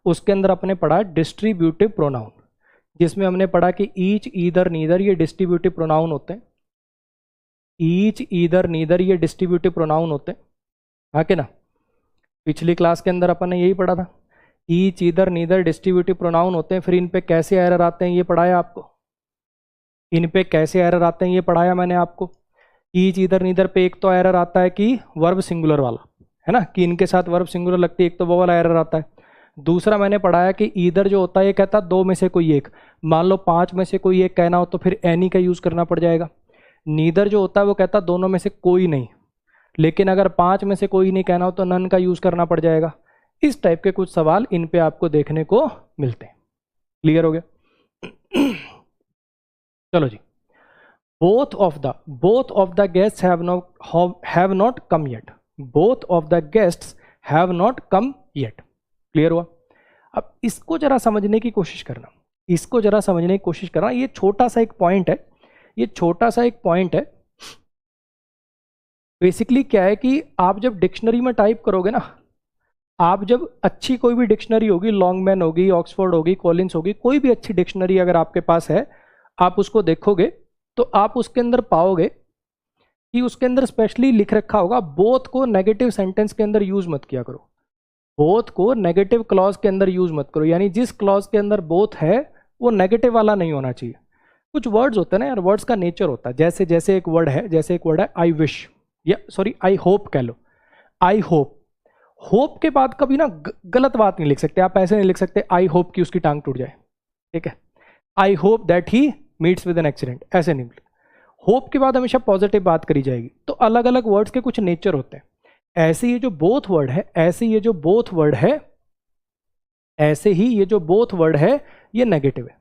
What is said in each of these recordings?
उसके अंदर अपने पढ़ा डिस्ट्रीब्यूटिव प्रोनाउन, जिसमें हमने पढ़ा कि ईच, ईदर, नीदर ये डिस्ट्रीब्यूटिव प्रोनाउन होते हैं। ईच, ईदर, नीदर ये डिस्ट्रीब्यूटिव प्रोनाउन होते हैं, हाँ कि ना। पिछली क्लास के अंदर अपन ने यही पढ़ा था, each, either, neither distributive pronoun होते हैं। फिर इन पे कैसे एरर आते हैं ये पढ़ाया आपको, इन पे कैसे एरर आते हैं ये पढ़ाया मैंने आपको। ईच, ईदर, नीदर पे एक तो एरर आता है कि वर्ब सिंगुलर वाला, है ना, कि इनके साथ वर्ब सिंगुलर लगती है, एक तो वो वाला एरर आता है। दूसरा मैंने पढ़ाया कि ईदर जो होता है ये कहता है दो में से कोई एक, मान लो 5 में से कोई एक कहना हो तो फिर एनी का यूज़ करना पड़ जाएगा। नीदर जो होता है वो कहता है दोनों में से कोई नहीं, लेकिन अगर 5 में से कोई नहीं कहना हो तो नन का यूज़ करना पड़ जाएगा। इस टाइप के कुछ सवाल इन पे आपको देखने को मिलते हैं। क्लियर हो गया? चलो जी, both of the guests have not come yet, both of the guests have not come yet. Clear हुआ? अब इसको जरा समझने की कोशिश करना, इसको जरा समझने की कोशिश करना। ये छोटा सा एक पॉइंट है, ये छोटा सा एक पॉइंट है। बेसिकली क्या है कि आप जब डिक्शनरी में टाइप करोगे ना, आप जब अच्छी कोई भी डिक्शनरी होगी, लॉन्गमैन होगी, ऑक्सफोर्ड होगी, कॉलिंस होगी, कोई भी अच्छी डिक्शनरी अगर आपके पास है, आप उसको देखोगे तो आप उसके अंदर पाओगे कि उसके अंदर स्पेशली लिख रखा होगा बोथ को नेगेटिव सेंटेंस के अंदर यूज मत किया करो, बोथ को नेगेटिव क्लॉज के अंदर यूज मत करो। यानी जिस क्लॉज के अंदर बोथ है वो नेगेटिव वाला नहीं होना चाहिए। कुछ वर्ड्स होते हैं ना यार, वर्ड्स का नेचर होता है। जैसे एक वर्ड है, जैसे एक वर्ड है आई विश, या सॉरी आई होप कह लो, आई होप। होप के बाद कभी ना गलत बात नहीं लिख सकते आप, ऐसे नहीं लिख सकते आई होप कि उसकी टांग टूट जाए, ठीक है। I hope that he meets with an accident, ऐसे नहीं। होप के बाद हमेशा पॉजिटिव बात करी जाएगी। तो अलग अलग वर्ड्स के कुछ नेचर होते हैं। ऐसे ये जो बोथ वर्ड है, ऐसे ये जो बोथ वर्ड है, ऐसे ही ये जो बोथ वर्ड है ये नेगेटिव है,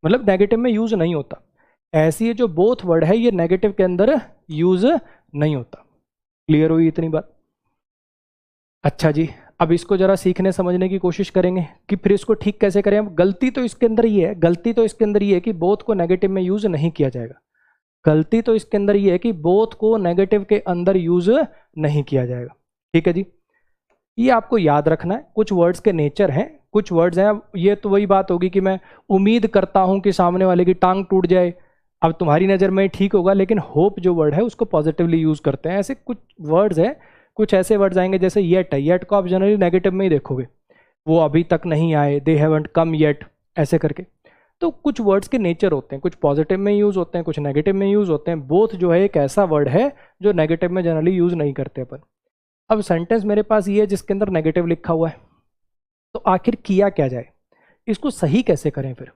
मतलब नेगेटिव में यूज नहीं होता। ऐसे ये जो बोथ वर्ड है ये नेगेटिव के अंदर यूज नहीं होता। क्लियर हुई इतनी बात? अच्छा जी, अब इसको जरा सीखने समझने की कोशिश करेंगे कि फिर इसको ठीक कैसे करें। अब गलती तो इसके अंदर ये है, गलती तो इसके अंदर ये है कि बोथ को नेगेटिव में यूज नहीं किया जाएगा। गलती तो इसके अंदर ये है कि बोथ को नेगेटिव के अंदर यूज नहीं किया जाएगा। ठीक है जी, ये आपको याद रखना है। कुछ वर्ड्स के नेचर हैं, कुछ वर्ड्स हैं। ये तो वही बात होगी कि मैं उम्मीद करता हूं कि सामने वाले की टांग टूट जाए, अब तुम्हारी नज़र में ठीक होगा, लेकिन होप जो वर्ड है उसको पॉजिटिवली यूज करते हैं। ऐसे कुछ वर्ड्स हैं, कुछ ऐसे वर्ड्स आएंगे जैसे येट है, येट को आप जनरली नेगेटिव में ही देखोगे, वो अभी तक नहीं आए, दे हैवंट कम येट, ऐसे करके। तो कुछ वर्ड्स के नेचर होते हैं, कुछ पॉजिटिव में यूज होते हैं, कुछ नेगेटिव में यूज होते हैं। बोथ जो है एक ऐसा वर्ड है जो नेगेटिव में जनरली यूज नहीं करते अपन। अब सेंटेंस मेरे पास ये है जिसके अंदर नेगेटिव लिखा हुआ है, तो आखिर किया क्या जाए, इसको सही कैसे करें फिर?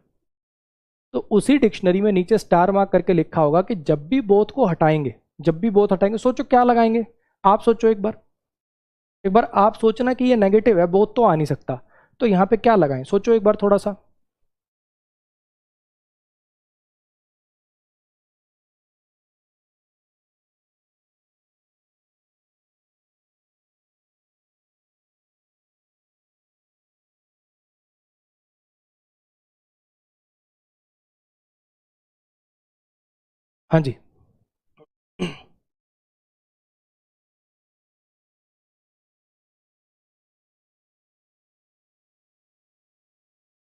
तो उसी डिक्शनरी में नीचे स्टार मार्क करके लिखा होगा कि जब भी बोथ को हटाएंगे, जब भी बोथ हटाएंगे, सोचो क्या लगाएंगे। आप सोचो एक बार आप सोचना कि ये नेगेटिव है, बोथ तो आ नहीं सकता, तो यहाँ पे क्या लगाएं, सोचो एक बार थोड़ा सा। हाँ जी,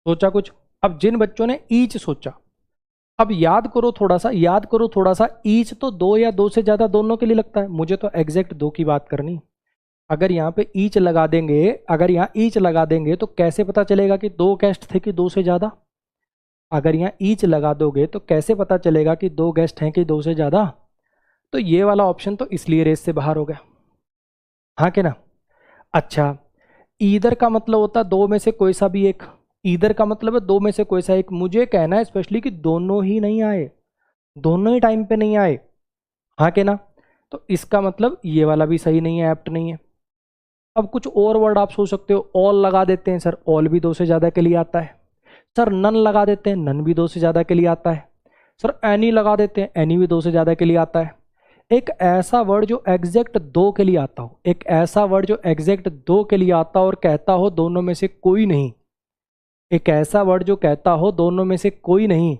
सोचा कुछ? अब जिन बच्चों ने ईच सोचा, अब याद करो थोड़ा सा, याद करो थोड़ा सा। ईच तो दो या दो से ज्यादा दोनों के लिए लगता है, मुझे तो एग्जैक्ट दो की बात करनी। अगर यहाँ पे ईच लगा देंगे, अगर यहाँ ईच लगा देंगे तो कैसे पता चलेगा कि दो गेस्ट थे कि दो से ज्यादा? अगर यहाँ ईच लगा दोगे तो कैसे पता चलेगा कि दो गेस्ट हैं कि दो से ज्यादा? तो ये वाला ऑप्शन तो इसलिए रेस से बाहर हो गया, हाँ कि ना। अच्छा, ईदर का मतलब होता है दो में से कोई सा भी एक, ईदर का मतलब है दो में से कोई सा एक। मुझे कहना है स्पेशली कि दोनों ही नहीं आए, दोनों ही टाइम पे नहीं आए, हाँ कि ना। तो इसका मतलब ये वाला भी सही नहीं है, एप्ट नहीं है। अब कुछ और वर्ड आप सोच सकते हो, ऑल लगा देते हैं सर, ऑल भी दो से ज़्यादा के लिए आता है। सर नन लगा देते हैं, नन भी दो से ज़्यादा के लिए आता है। सर एनी लगा देते हैं, एनी भी दो से ज़्यादा के लिए आता है। एक ऐसा वर्ड जो एग्जैक्ट दो के लिए आता हो, एक ऐसा वर्ड जो एग्जैक्ट दो के लिए आता हो और कहता हो दोनों में से कोई नहीं, एक ऐसा वर्ड जो कहता हो दोनों में से कोई नहीं,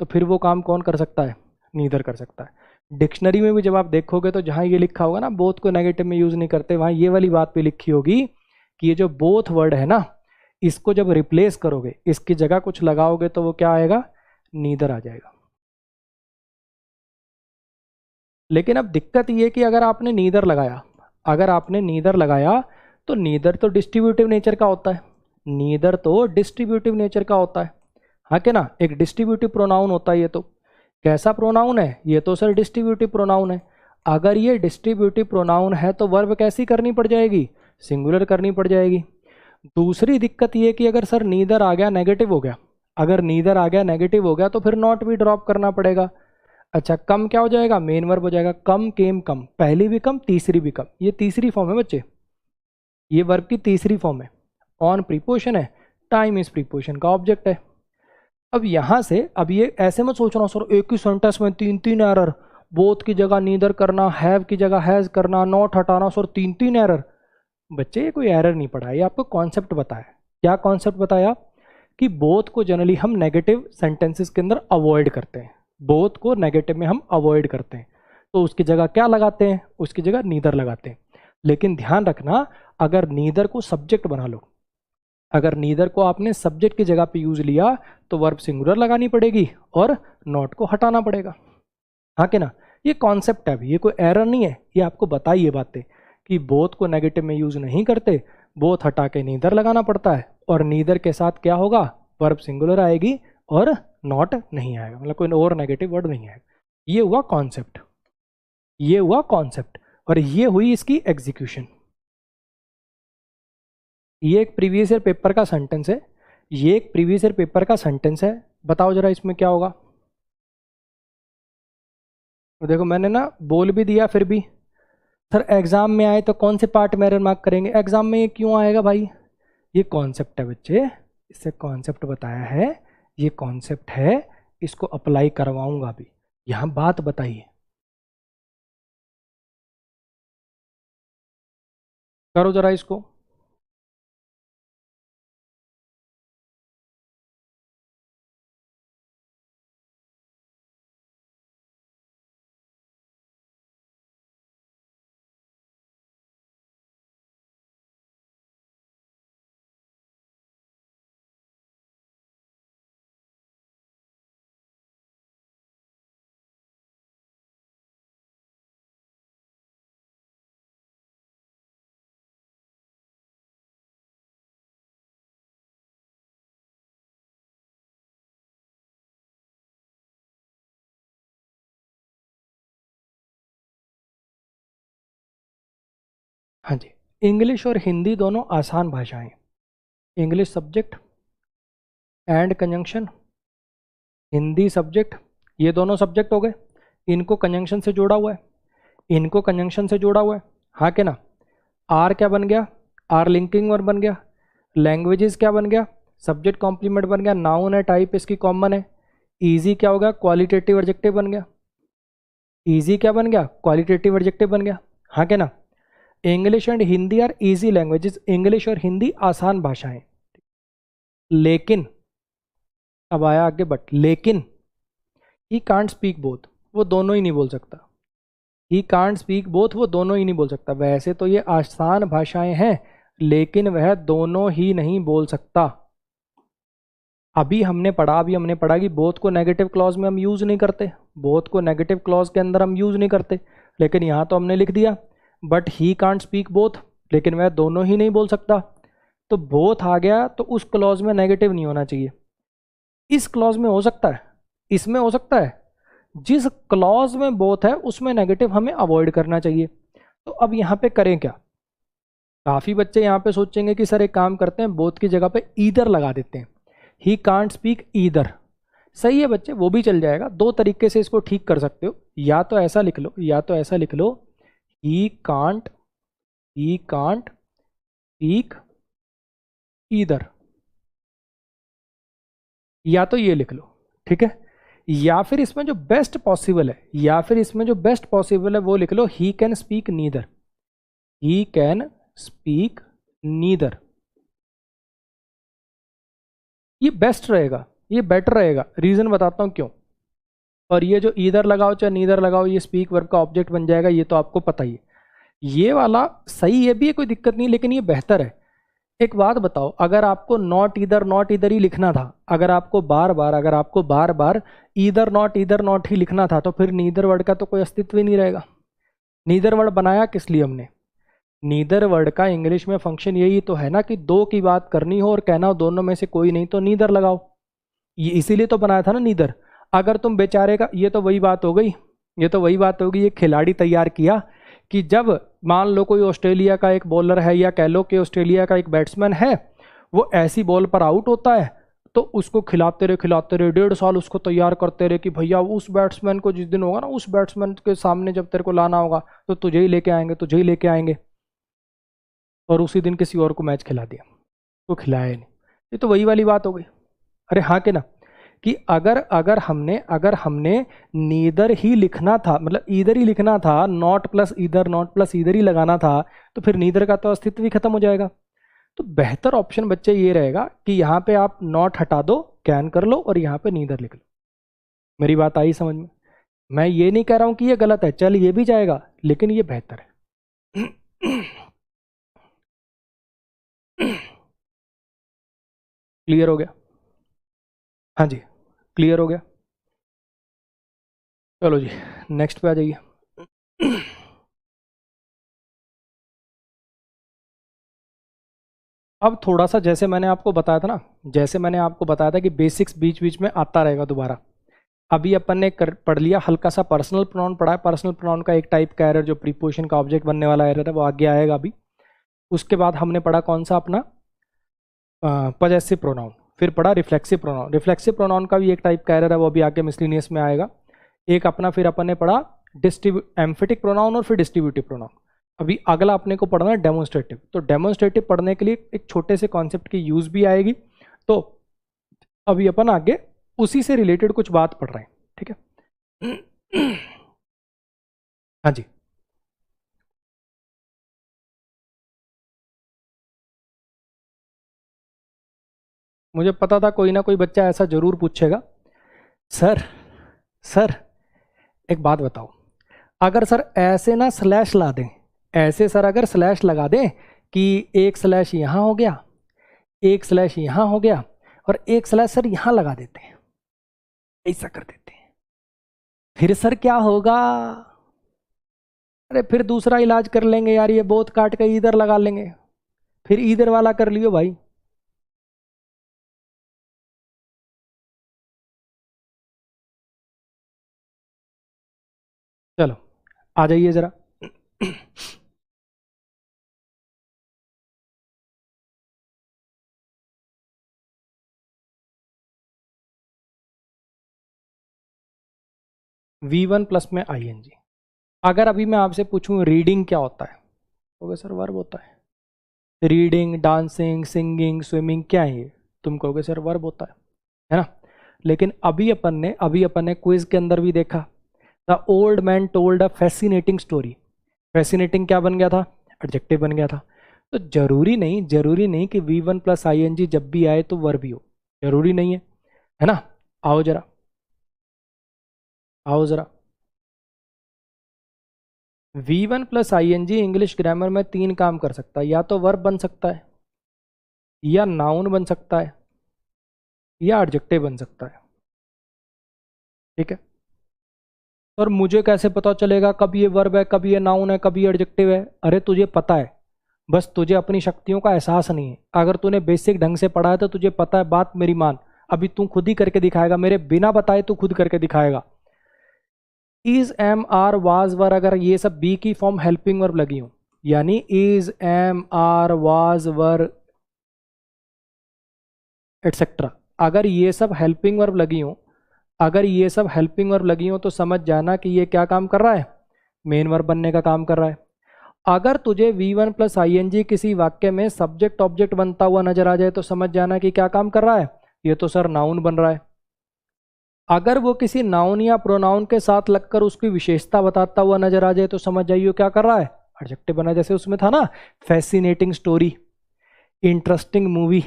तो फिर वो काम कौन कर सकता है? नीदर कर सकता है। डिक्शनरी में भी जब आप देखोगे तो जहाँ ये लिखा होगा ना बोथ को नेगेटिव में यूज नहीं करते, वहाँ ये वाली बात भी लिखी होगी कि ये जो बोथ वर्ड है ना, इसको जब रिप्लेस करोगे, इसकी जगह कुछ लगाओगे तो वो क्या आएगा, नीदर आ जाएगा। लेकिन अब दिक्कत ये कि अगर आपने नीदर लगाया, अगर आपने नीदर लगाया तो नीदर तो डिस्ट्रीब्यूटिव नेचर का होता है, नीदर तो डिस्ट्रीब्यूटिव नेचर का होता है, हाँ क्या ना, एक डिस्ट्रीब्यूटिव प्रोनाउन होता है। ये तो कैसा प्रोनाउन है, ये तो सर डिस्ट्रीब्यूटिव प्रोनाउन है। अगर ये डिस्ट्रीब्यूटिव प्रोनाउन है तो वर्ब कैसी करनी पड़ जाएगी, सिंगुलर करनी पड़ जाएगी। दूसरी दिक्कत ये कि अगर सर नीदर आ गया नेगेटिव हो गया, अगर नीदर आ गया नेगेटिव हो गया तो फिर नॉट भी ड्रॉप करना पड़ेगा। अच्छा, कम क्या हो जाएगा, मेन वर्ब हो जाएगा, कम केम कम, पहली भी कम तीसरी भी कम, ये तीसरी फॉर्म है बच्चे, ये वर्ब की तीसरी फॉर्म है। ऑन प्रीपोजिशन है, टाइम इज प्रीपोजिशन का ऑब्जेक्ट है। अब यहाँ से अब ये ऐसे मत सोचना सर एक ही सेंटेंस में तीन तीन एरर, बोथ की जगह नीदर करना, हैव की जगह हैज करना, नॉट हटाना, सर तीन तीन एरर। बच्चे ये कोई एरर नहीं पढ़ा, ये आपको कॉन्सेप्ट बताया। क्या कॉन्सेप्ट बताया कि बोथ को जनरली हम नेगेटिव सेंटेंसेस के अंदर अवॉइड करते हैं, बोथ को नेगेटिव में हम अवॉइड करते हैं, तो उसकी जगह क्या लगाते हैं, उसकी जगह नीदर लगाते हैं। लेकिन ध्यान रखना, अगर नीदर को सब्जेक्ट बना लो, अगर नीदर को आपने सब्जेक्ट की जगह पे यूज लिया तो वर्ब सिंगुलर लगानी पड़ेगी और नॉट को हटाना पड़ेगा, हाँ कि ना। ये कॉन्सेप्ट है, अभी ये कोई एरर नहीं है, ये आपको बताइए बातें कि बोथ को नेगेटिव में यूज नहीं करते, बोथ हटा के नीदर लगाना पड़ता है, और नीदर के साथ क्या होगा, वर्ब सिंगुलर आएगी और नॉट नहीं आएगा, मतलब कोई और नेगेटिव वर्ड नहीं आएगा। ये हुआ कॉन्सेप्ट, ये हुआ कॉन्सेप्ट, और ये हुई इसकी एग्जीक्यूशन। ये एक प्रीवियस ईयर पेपर का सेंटेंस है, ये एक प्रीवियस ईयर पेपर का सेंटेंस है। बताओ जरा इसमें क्या होगा। तो देखो मैंने ना बोल भी दिया, फिर भी सर एग्जाम में आए तो कौन से पार्ट में एरर मार्क करेंगे, एग्जाम में ये क्यों आएगा भाई, ये कॉन्सेप्ट है बच्चे, इससे कॉन्सेप्ट बताया है, ये कॉन्सेप्ट है, इसको अप्लाई करवाऊंगा अभी। यहाँ बात बताइए, करो जरा इसको। हाँ जी, इंग्लिश और हिंदी दोनों आसान भाषाएं, English subject and conjunction, Hindi subject, ये दोनों सब्जेक्ट हो गए, इनको कंजंक्शन से जोड़ा हुआ है, इनको कंजंक्शन से जोड़ा हुआ है, हाँ के ना। आर क्या बन गया, आर लिंकिंग वर्ब बन गया। लैंग्वेजेस क्या बन गया, सब्जेक्ट कॉम्प्लीमेंट बन गया, नाउन है, टाइप इसकी कॉमन है। इजी क्या हो गया, क्वालिटेटिव एडजेक्टिव बन गया, इजी क्या बन गया, क्वालिटेटिव एडजेक्टिव बन गया, हाँ के ना। English and Hindi are easy languages, English और हिंदी आसान भाषाएं। लेकिन अब आया आगे बट, लेकिन ही कांट स्पीक बोथ, वो दोनों ही नहीं बोल सकता, ही कांट स्पीक बोथ, वो दोनों ही नहीं बोल सकता। वैसे तो ये आसान भाषाएं हैं, लेकिन वह दोनों ही नहीं बोल सकता। अभी हमने पढ़ा कि बोथ को नेगेटिव क्लॉज में हम यूज नहीं करते, बोथ को नेगेटिव क्लॉज के अंदर हम यूज नहीं करते, लेकिन यहाँ तो हमने लिख दिया but he can't speak both, लेकिन वह दोनों ही नहीं बोल सकता। तो बोथ आ गया तो उस क्लॉज में नेगेटिव नहीं होना चाहिए, इस क्लॉज में हो सकता है, इसमें हो सकता है, जिस क्लॉज में बोथ है उसमें नेगेटिव हमें अवॉइड करना चाहिए। तो अब यहाँ पे करें क्या, काफ़ी बच्चे यहाँ पे सोचेंगे कि सर एक काम करते हैं, बोथ की जगह पे ईदर लगा देते हैं, ही कांट स्पीक ईदर। सही है बच्चे, वो भी चल जाएगा, दो तरीके से इसको ठीक कर सकते हो, या तो ऐसा लिख लो, या तो ऐसा लिख लो, ही कांट स्पीक ईदर, या तो ये लिख लो, ठीक है। या फिर इसमें जो बेस्ट पॉसिबल है, या फिर इसमें जो बेस्ट पॉसिबल है वो लिख लो, he can speak neither, he can speak neither, ये बेस्ट रहेगा, ये बेटर रहेगा। रीजन बताता हूं क्यों। और ये जो ईदर लगाओ चाहे नीदर लगाओ, ये स्पीक वर्ब का ऑब्जेक्ट बन जाएगा, ये तो आपको पता ही है। ये वाला सही है भी है, कोई दिक्कत नहीं, लेकिन ये बेहतर है। एक बात बताओ, अगर आपको नॉट इधर ही लिखना था, अगर आपको बार बार इधर नॉट ही लिखना था, तो फिर नीदर वर्ड का तो कोई अस्तित्व ही नहीं रहेगा। नीदर वर्ड बनाया किस लिए हमने? नीदर वर्ड का इंग्लिश में फंक्शन यही तो है ना कि दो की बात करनी हो और कहना हो दोनों में से कोई नहीं, तो नीदर लगाओ। ये इसीलिए तो बनाया था ना नीदर। अगर तुम बेचारे का, ये तो वही बात हो गई, ये तो वही बात होगी, ये खिलाड़ी तैयार किया कि जब मान लो कोई ऑस्ट्रेलिया का एक बॉलर है, या कह लो कि ऑस्ट्रेलिया का एक बैट्समैन है, वो ऐसी बॉल पर आउट होता है, तो उसको खिलाते रहे 1.5 साल उसको तैयार करते रहे कि भैया उस बैट्समैन को जिस दिन होगा ना, उस बैट्समैन के सामने जब तेरे को लाना होगा तो तुझे ही लेके आएंगे, तुझे ही लेके आएंगे। और उसी दिन किसी और को मैच खिला दिया, तो खिलाया ही नहीं। ये तो वही वाली बात हो गई। अरे हाँ के ना, कि अगर अगर हमने नीदर ही लिखना था, मतलब इधर ही लिखना था, नॉट प्लस इधर ही लगाना था, तो फिर नीदर का तो अस्तित्व ही खत्म हो जाएगा। तो बेहतर ऑप्शन बच्चे ये रहेगा कि यहाँ पे आप नॉट हटा दो, कैन कर लो, और यहाँ पे नीदर लिख लो। मेरी बात आई समझ में? मैं ये नहीं कह रहा हूँ कि ये गलत है, चल ये भी जाएगा, लेकिन ये बेहतर है। क्लियर हो गया? हाँ जी, क्लियर हो गया। चलो जी, नेक्स्ट पे आ जाइए। अब थोड़ा सा जैसे मैंने आपको बताया था ना, जैसे मैंने आपको बताया था कि बेसिक्स बीच बीच में आता रहेगा दोबारा। अभी अपन ने पढ़ लिया, हल्का सा पर्सनल प्रोनाउन पढ़ा है। पर्सनल प्रोनाउन का एक टाइप का एरर जो प्रीपोजिशन का ऑब्जेक्ट बनने वाला एरर है, वो आगे आएगा अभी। उसके बाद हमने पढ़ा कौन सा अपना पजेसिव प्रोनाउन, फिर पढ़ा रिफ्लेक्सिव प्रोनाउन। रिफ्लेक्सिव प्रोनाउन का भी एक टाइप का एरर है, वो अभी आगे मिसलिनियस में आएगा। एक अपना फिर अपन ने पढ़ा एम्फेटिक प्रोनाउन और फिर डिस्ट्रीब्यूटिव प्रोनाउन। अभी अगला अपने को पढ़ना है डेमोन्स्ट्रेटिव। तो डेमोन्स्ट्रेटिव पढ़ने के लिए एक छोटे से कॉन्सेप्ट की यूज भी आएगी। तो अभी अपन आगे उसी से रिलेटेड कुछ बात पढ़ रहे हैं, ठीक है? हाँ जी, मुझे पता था कोई ना कोई बच्चा ऐसा जरूर पूछेगा, सर सर एक बात बताओ, अगर सर ऐसे ना स्लैश ला दें, ऐसे सर अगर स्लैश लगा दें कि एक स्लैश यहाँ हो गया, एक स्लैश यहाँ हो गया, और एक स्लैश सर यहाँ लगा देते हैं, ऐसा कर देते हैं, फिर सर क्या होगा? अरे फिर दूसरा इलाज कर लेंगे यार, ये बोथ काट के इधर लगा लेंगे, फिर इधर वाला कर लियो भाई। चलो आ जाइए जरा। V1 प्लस में ING। अगर अभी मैं आपसे पूछूं रीडिंग क्या होता है, तो सर वर्ब होता है। रीडिंग, डांसिंग, सिंगिंग, स्विमिंग क्या है ये? तुम कहोगे सर वर्ब होता है ना? लेकिन अभी अपन ने क्विज के अंदर भी देखा, the old man told a fascinating story. Fascinating क्या बन गया था? एडजेक्टिव बन गया था। तो जरूरी नहीं कि V1 प्लस ING जब भी आए तो वर्ब ही हो, जरूरी नहीं है ना? आओ जरा, आओ जरा। V1 plus ING English grammar में 3 काम कर सकता है, या तो वर्ब बन सकता है, या नाउन बन सकता है, या एडजेक्टिव बन सकता है, ठीक है? और मुझे कैसे पता चलेगा कब ये वर्ब है, कब ये नाउन है, कब ये एडजेक्टिव है? अरे तुझे पता है, बस तुझे अपनी शक्तियों का एहसास नहीं है। अगर तूने बेसिक ढंग से पढ़ा है तो तुझे पता है। बात मेरी मान, अभी तू खुद ही करके दिखाएगा, मेरे बिना बताए तू खुद करके दिखाएगा। इज, एम, आर, वाज, वर, अगर ये सब बी की फॉर्म हेल्पिंग वर्ब लगी हो, यानी is, am, are, was, were etcetera, अगर ये सब हेल्पिंग वर्ब लगी हो, अगर ये सब हेल्पिंग वर्ब लगी हो, तो समझ जाना कि ये क्या काम कर रहा है? मेन वर्ब बनने का काम कर रहा है। अगर तुझे V1 प्लस ING किसी वाक्य में सब्जेक्ट ऑब्जेक्ट बनता हुआ नजर आ जाए, तो समझ जाना कि क्या काम कर रहा है? ये तो सर नाउन बन रहा है। अगर वो किसी नाउन या प्रोनाउन के साथ लगकर उसकी विशेषता बताता हुआ नजर आ जाए, तो समझ जाइए क्या कर रहा है? एडजेक्टिव बना। जैसे उसमें था ना, फैसिनेटिंग स्टोरी, इंटरेस्टिंग मूवी।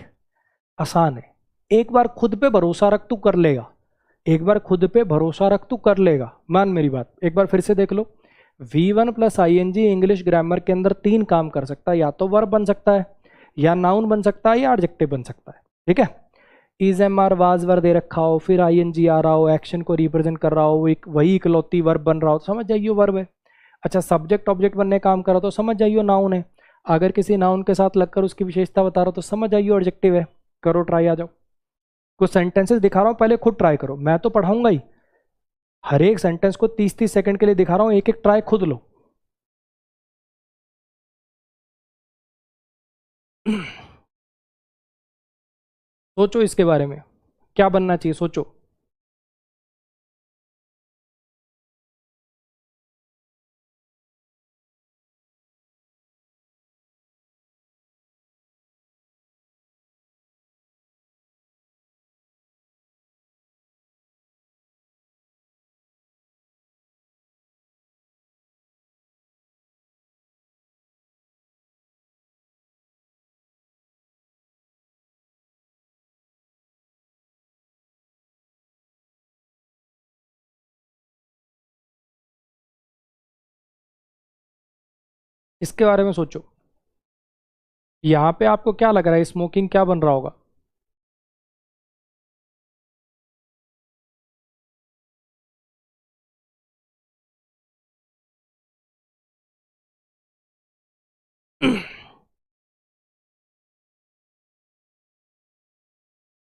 आसान है, एक बार खुद पे भरोसा रख, तू कर लेगा। एक बार खुद पे भरोसा रख, तू कर लेगा, मान मेरी बात। एक बार फिर से देख लो, V1 plus ING English grammar के अंदर 3 काम कर सकता है, या तो वर्ब बन सकता है, या नाउन बन सकता है या एडजेक्टिव बन सकता है, ठीक है। Is am are was were दे रखा हो, फिर आई एन जी आ रहा हो, एक्शन को रिप्रेजेंट कर रहा हो, एक वही इकलौती वर्ब बन रहा हो, तो समझ जाइए वर्ब है। अच्छा सब्जेक्ट ऑब्जेक्ट बनने काम कर रहा हो तो समझ जाइए नाउन है। अगर किसी नाउन के साथ लगकर उसकी विशेषता बता रहा हो तो समझ जाइए एडजेक्टिव है। करो ट्राई, आ जाओ। कुछ सेंटेंसेस दिखा रहा हूँ, पहले खुद ट्राई करो, मैं तो पढ़ाऊंगा ही। हर एक सेंटेंस को 30-30 सेकंड के लिए दिखा रहा हूँ, एक एक ट्राई खुद लो। सोचो इसके बारे में, क्या बनना चाहिए, सोचो। इसके बारे में सोचो। यहाँ पे आपको क्या लग रहा है, स्मोकिंग क्या बन रहा होगा?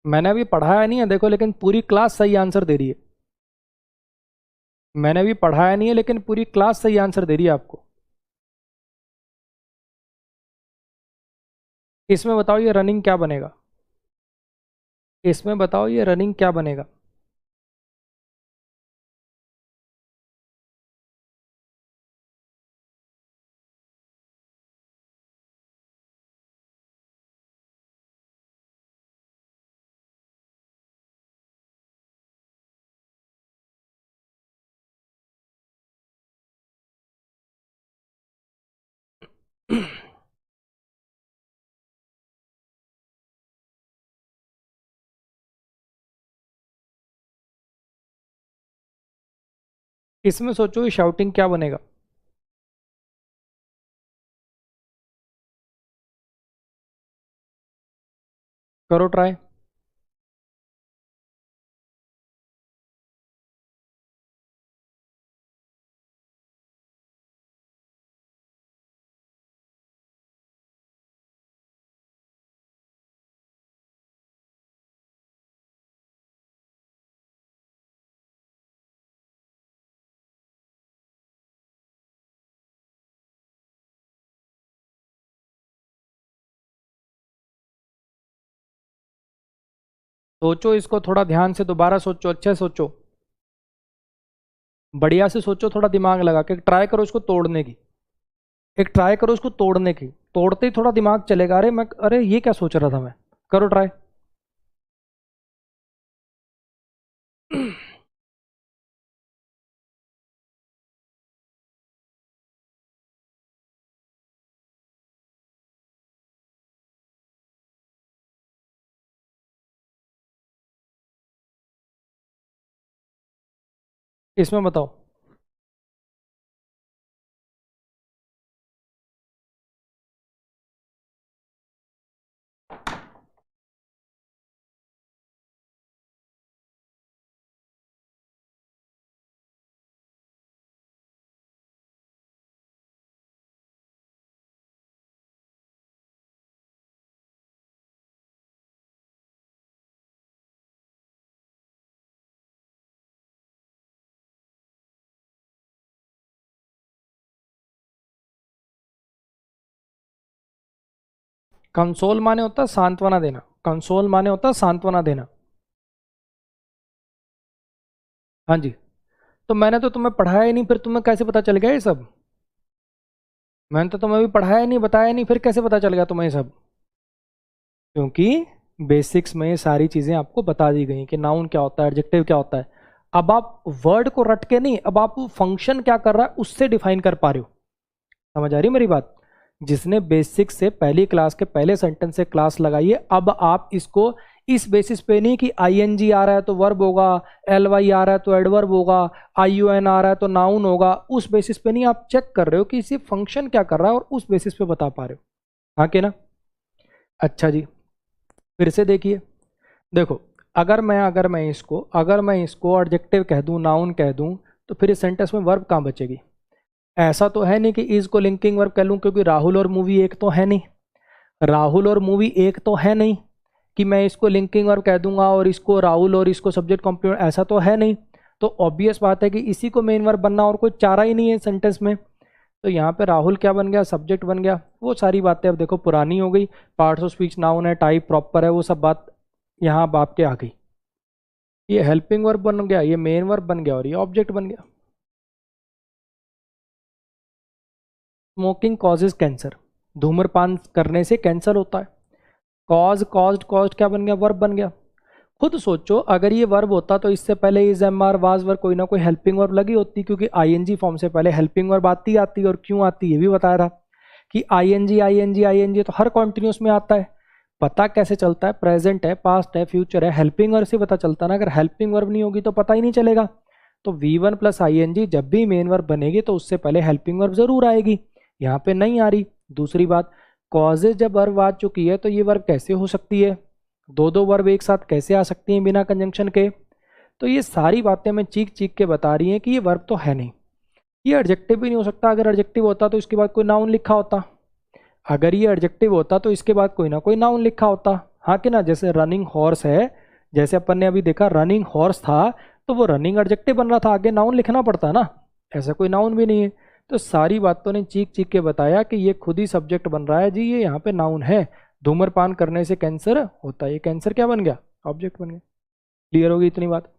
मैंने अभी पढ़ाया नहीं है देखो, लेकिन पूरी क्लास सही आंसर दे रही है। मैंने अभी पढ़ाया नहीं है लेकिन पूरी क्लास सही आंसर दे रही है आपको। इसमें बताओ ये रनिंग क्या बनेगा? इसमें बताओ ये रनिंग क्या बनेगा? इसमें सोचो ये शाउटिंग क्या बनेगा? करो ट्राई। सोचो इसको थोड़ा ध्यान से, दोबारा सोचो, अच्छे से सोचो, बढ़िया से सोचो, थोड़ा दिमाग लगा के ट्राई करो इसको तोड़ने की। एक ट्राई करो इसको तोड़ने की, तोड़ते ही थोड़ा दिमाग चलेगा, अरे ये क्या सोच रहा था मैं। करो ट्राई। इसमें बताओ। कंसोल माने होता है सांत्वना देना, कंसोल माने होता है सांत्वना देना। हाँ जी। तो मैंने तो तुम्हें पढ़ाया ही नहीं, फिर तुम्हें कैसे पता चल गया ये सब? मैंने तो तुम्हें भी पढ़ाया नहीं, बताया नहीं, फिर कैसे पता चल गया तुम्हें ये सब? क्योंकि बेसिक्स में ये सारी चीज़ें आपको बता दी गई कि नाउन क्या होता है, एडजेक्टिव क्या होता है। अब आप वर्ड को रट के नहीं, अब आप फंक्शन क्या कर रहा है उससे डिफाइन कर पा रहे हो। समझ आ रही मेरी बात? जिसने बेसिक से पहली क्लास के पहले सेंटेंस से क्लास लगाई है, अब आप इसको इस बेसिस पे नहीं कि आईएनजी आ रहा है तो वर्ब होगा, एलवाई आ रहा है तो एडवर्ब होगा, आईयूएन आ रहा है तो नाउन होगा, उस बेसिस पे नहीं, आप चेक कर रहे हो कि इसी फंक्शन क्या कर रहा है और उस बेसिस पे बता पा रहे हो। हाँ कि ना? अच्छा जी, फिर से देखिए, देखो अगर मैं इसको एडजेक्टिव कह दूं, नाउन कह दूं, तो फिर इस सेंटेंस में वर्ब कहाँ बचेगी? ऐसा तो है नहीं कि इज को लिंकिंग वर्ब कह लूं, क्योंकि राहुल और मूवी एक तो है नहीं, राहुल और मूवी एक तो है नहीं कि मैं इसको लिंकिंग वर्ब कह दूंगा और इसको राहुल और इसको सब्जेक्ट कॉम्प्लीमेंट, ऐसा तो है नहीं। तो ऑब्वियस बात है कि इसी को मेन वर्ब बनना और कोई चारा ही नहीं है सेंटेंस में। तो यहाँ पे राहुल क्या बन गया? सब्जेक्ट बन गया। वो सारी बातें अब देखो पुरानी हो गई, पार्ट्स ऑफ स्पीच नाउन है, टाइप प्रॉपर है, वो सब बात यहाँ अब आपके आ गई। ये हेल्पिंग वर्ब बन गया, ये मेन वर्ब बन गया और ये ऑब्जेक्ट बन गया। स्मोकिंग कॉजेज कैंसर, धूम्रपान करने से कैंसर होता है। कॉज, कॉज्ड, कॉज्ड क्या बन गया? वर्ब बन गया। खुद सोचो, अगर ये वर्ब होता तो इससे पहले is, am are, was verb, कोई ना कोई हेल्पिंग वर्ब लगी होती, क्योंकि आईएनजी फॉर्म से पहले हेल्पिंग वर्ब आती और क्यों आती ये भी बताया था कि आईएनजी आईएनजी आईएनजी तो हर कॉन्टिन्यूस में आता है। पता कैसे चलता है? प्रेजेंट है, पास्ट है, फ्यूचर है, हेल्पिंग वर्ब से पता चलता है ना। अगर हेल्पिंग वर्ब नहीं होगी तो पता ही नहीं चलेगा। तो V1 प्लस आई जब भी मेन वर्ब बनेगी तो उससे पहले हेल्पिंग वर्ब जरूर आएगी, यहाँ पे नहीं आ रही। दूसरी बात, कॉजेज जब वर्ब आ चुकी है तो ये वर्ब कैसे हो सकती है? दो वर्ब एक साथ कैसे आ सकती हैं बिना कंजंक्शन के? तो ये सारी बातें मैं चीख चीख के बता रही हैं कि ये वर्ब तो है नहीं। ये एडजेक्टिव भी नहीं हो सकता। अगर एडजेक्टिव होता तो इसके बाद कोई नाउन लिखा होता, अगर ये एडजेक्टिव होता तो इसके बाद कोई ना कोई नाउन लिखा होता, हाँ कि ना। जैसे रनिंग हॉर्स है, जैसे अपन ने अभी देखा रनिंग हॉर्स था, तो वो रनिंग एडजेक्टिव बन रहा था, आगे नाउन लिखना पड़ता ना। ऐसा कोई नाउन भी नहीं है। तो सारी बातों ने चीख चीख के बताया कि ये खुद ही सब्जेक्ट बन रहा है जी, ये यहाँ पे नाउन है। धूम्रपान करने से कैंसर होता है, ये कैंसर क्या बन गया? ऑब्जेक्ट बन गया। क्लियर होगी इतनी बात?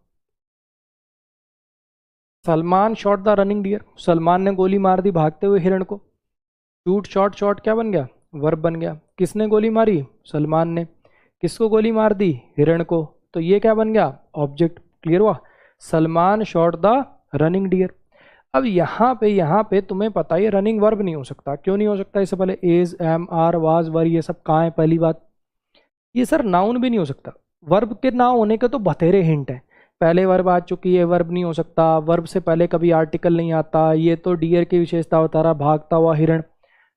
Salman shot the running deer, Salman ने गोली मार दी भागते हुए हिरण को। शूट, शॉट, शॉट क्या बन गया? वर्ब बन गया। किसने गोली मारी? सलमान ने। किसको गोली मार दी? हिरण को। तो ये क्या बन गया? ऑब्जेक्ट। क्लियर हुआ? Salman shot the running deer. अब यहाँ पे तुम्हें पता है रनिंग वर्ब नहीं हो सकता। क्यों नहीं हो सकता? इससे पहले इज, एम, आर, वाज, वर ये सब कहाँ है? पहली बात, ये सर नाउन भी नहीं हो सकता। वर्ब के ना होने के तो बथेरे हिंट है। पहले वर्ब आ चुकी है, वर्ब नहीं हो सकता। वर्ब से पहले कभी आर्टिकल नहीं आता। ये तो डियर की विशेषता बता रहा, भागता हुआ हिरण।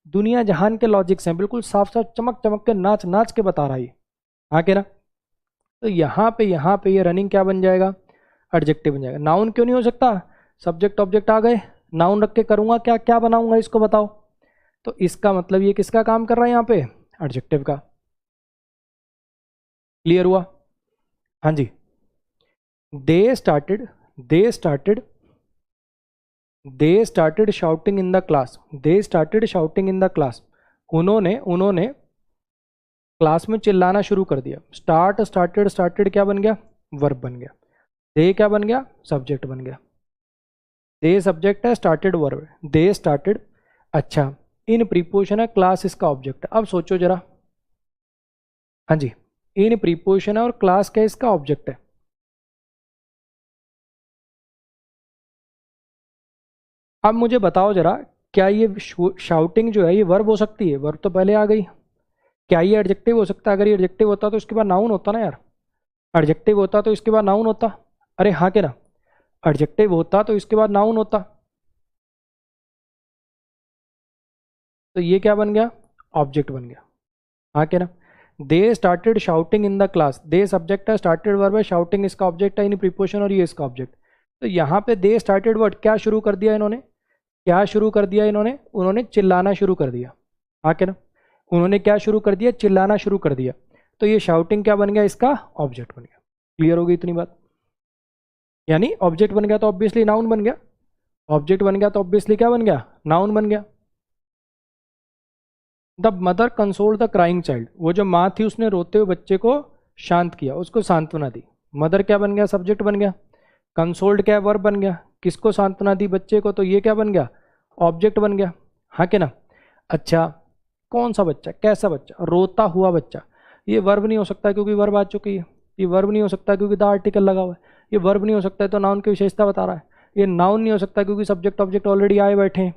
दुनिया जहान के लॉजिक्स हैं, बिल्कुल साफ साफ चमक चमक के नाच नाच के बता रहा है। हाँ के ना? तो यहाँ पे ये रनिंग क्या बन जाएगा? एडजेक्टिव बन जाएगा। नाउन क्यों नहीं हो सकता? सब्जेक्ट ऑब्जेक्ट आ गए, नाउन रख के करूंगा क्या? क्या बनाऊंगा इसको बताओ? तो इसका मतलब ये किसका काम कर रहा है यहाँ पे? एडजेक्टिव का। क्लियर हुआ? हाँ जी। They started shouting in the class. They started shouting in the class. उन्होंने क्लास में चिल्लाना शुरू कर दिया। स्टार्टेड क्या बन गया? वर्ब बन गया। दे क्या बन गया? सब्जेक्ट बन गया। दे सब्जेक्ट है, स्टार्टेड वर्ब है। They started. अच्छा, इन प्रीपोजिशन है, क्लास इसका ऑब्जेक्ट है। अब सोचो जरा, हाँ जी, इन प्रीपोजिशन है और क्लास क्या इसका ऑब्जेक्ट है। अब मुझे बताओ जरा, क्या ये शाउटिंग जो है ये वर्ब हो सकती है? वर्ब तो पहले आ गई। क्या ये एडजेक्टिव हो सकता है? अगर ये एडजेक्टिव होता तो इसके बाद नाउन होता ना यार। एडजेक्टिव होता तो इसके बाद नाउन होता। अरे हाँ के ना? एडजेक्टिव होता तो इसके बाद नाउन होता। तो ये क्या बन गया? ऑब्जेक्ट बन गया। हाँ के ना? दे started shouting in the class. They subject है, स्टार्टेड वर्ब है, शाउटिंग इसका ऑब्जेक्ट है, इन प्रीपोजिशन और ये इसका ऑब्जेक्ट। तो यहाँ पे दे स्टार्टेड वर्ड क्या शुरू कर दिया इन्होंने? क्या शुरू कर दिया इन्होंने? उन्होंने चिल्लाना शुरू कर दिया। हाँ के ना? उन्होंने क्या शुरू कर दिया? चिल्लाना शुरू कर दिया। तो ये शाउटिंग क्या बन गया? इसका ऑब्जेक्ट बन गया। क्लियर होगी इतनी बात? यानी ऑब्जेक्ट बन गया तो ऑब्वियसली नाउन बन गया। ऑब्जेक्ट बन गया तो ऑब्वियसली क्या बन गया? नाउन बन गया। The mother consoled the crying child. वो जो माँ थी उसने रोते हुए बच्चे को शांत किया, उसको सांत्वना दी। मदर क्या बन गया? सब्जेक्ट बन गया। कंसोल्ड क्या है? वर्ब बन गया। किसको सांत्वना दी? बच्चे को। तो ये क्या बन गया? ऑब्जेक्ट बन गया। हाँ के ना? अच्छा, कौन सा बच्चा? कैसा बच्चा? रोता हुआ बच्चा। ये वर्ब नहीं हो सकता क्योंकि वर्ब आ चुकी है। ये वर्ब नहीं हो सकता क्योंकि द आर्टिकल लगा हुआ है। ये वर्ब नहीं हो सकता है तो नाउन की विशेषता बता रहा है। ये नाउन नहीं हो सकता क्योंकि सब्जेक्ट ऑब्जेक्ट ऑलरेडी आए बैठे हैं।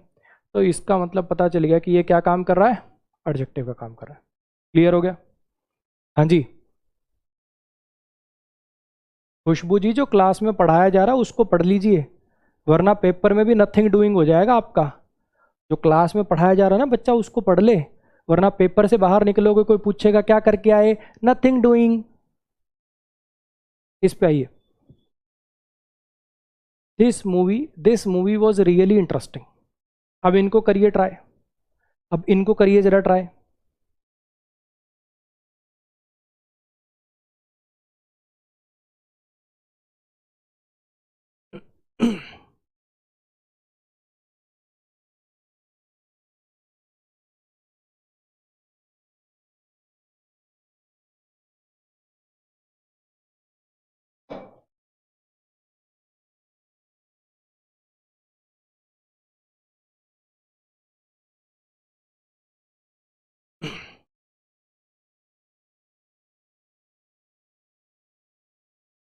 तो इसका मतलब पता चल गया कि ये क्या काम कर रहा है? एडजेक्टिव का काम कर रहा है। क्लियर हो गया? हाँ जी। खुशबू जी, जो क्लास में पढ़ाया जा रहा है उसको पढ़ लीजिए, वरना पेपर में भी नथिंग डूइंग हो जाएगा आपका। जो क्लास में पढ़ाया जा रहा है ना बच्चा, उसको पढ़ ले, वरना पेपर से बाहर निकलोगे कोई पूछेगा क्या करके आए, नथिंग डूइंग। इस पे आइए, this movie was really interesting. अब इनको करिए ट्राई, अब इनको करिए जरा try.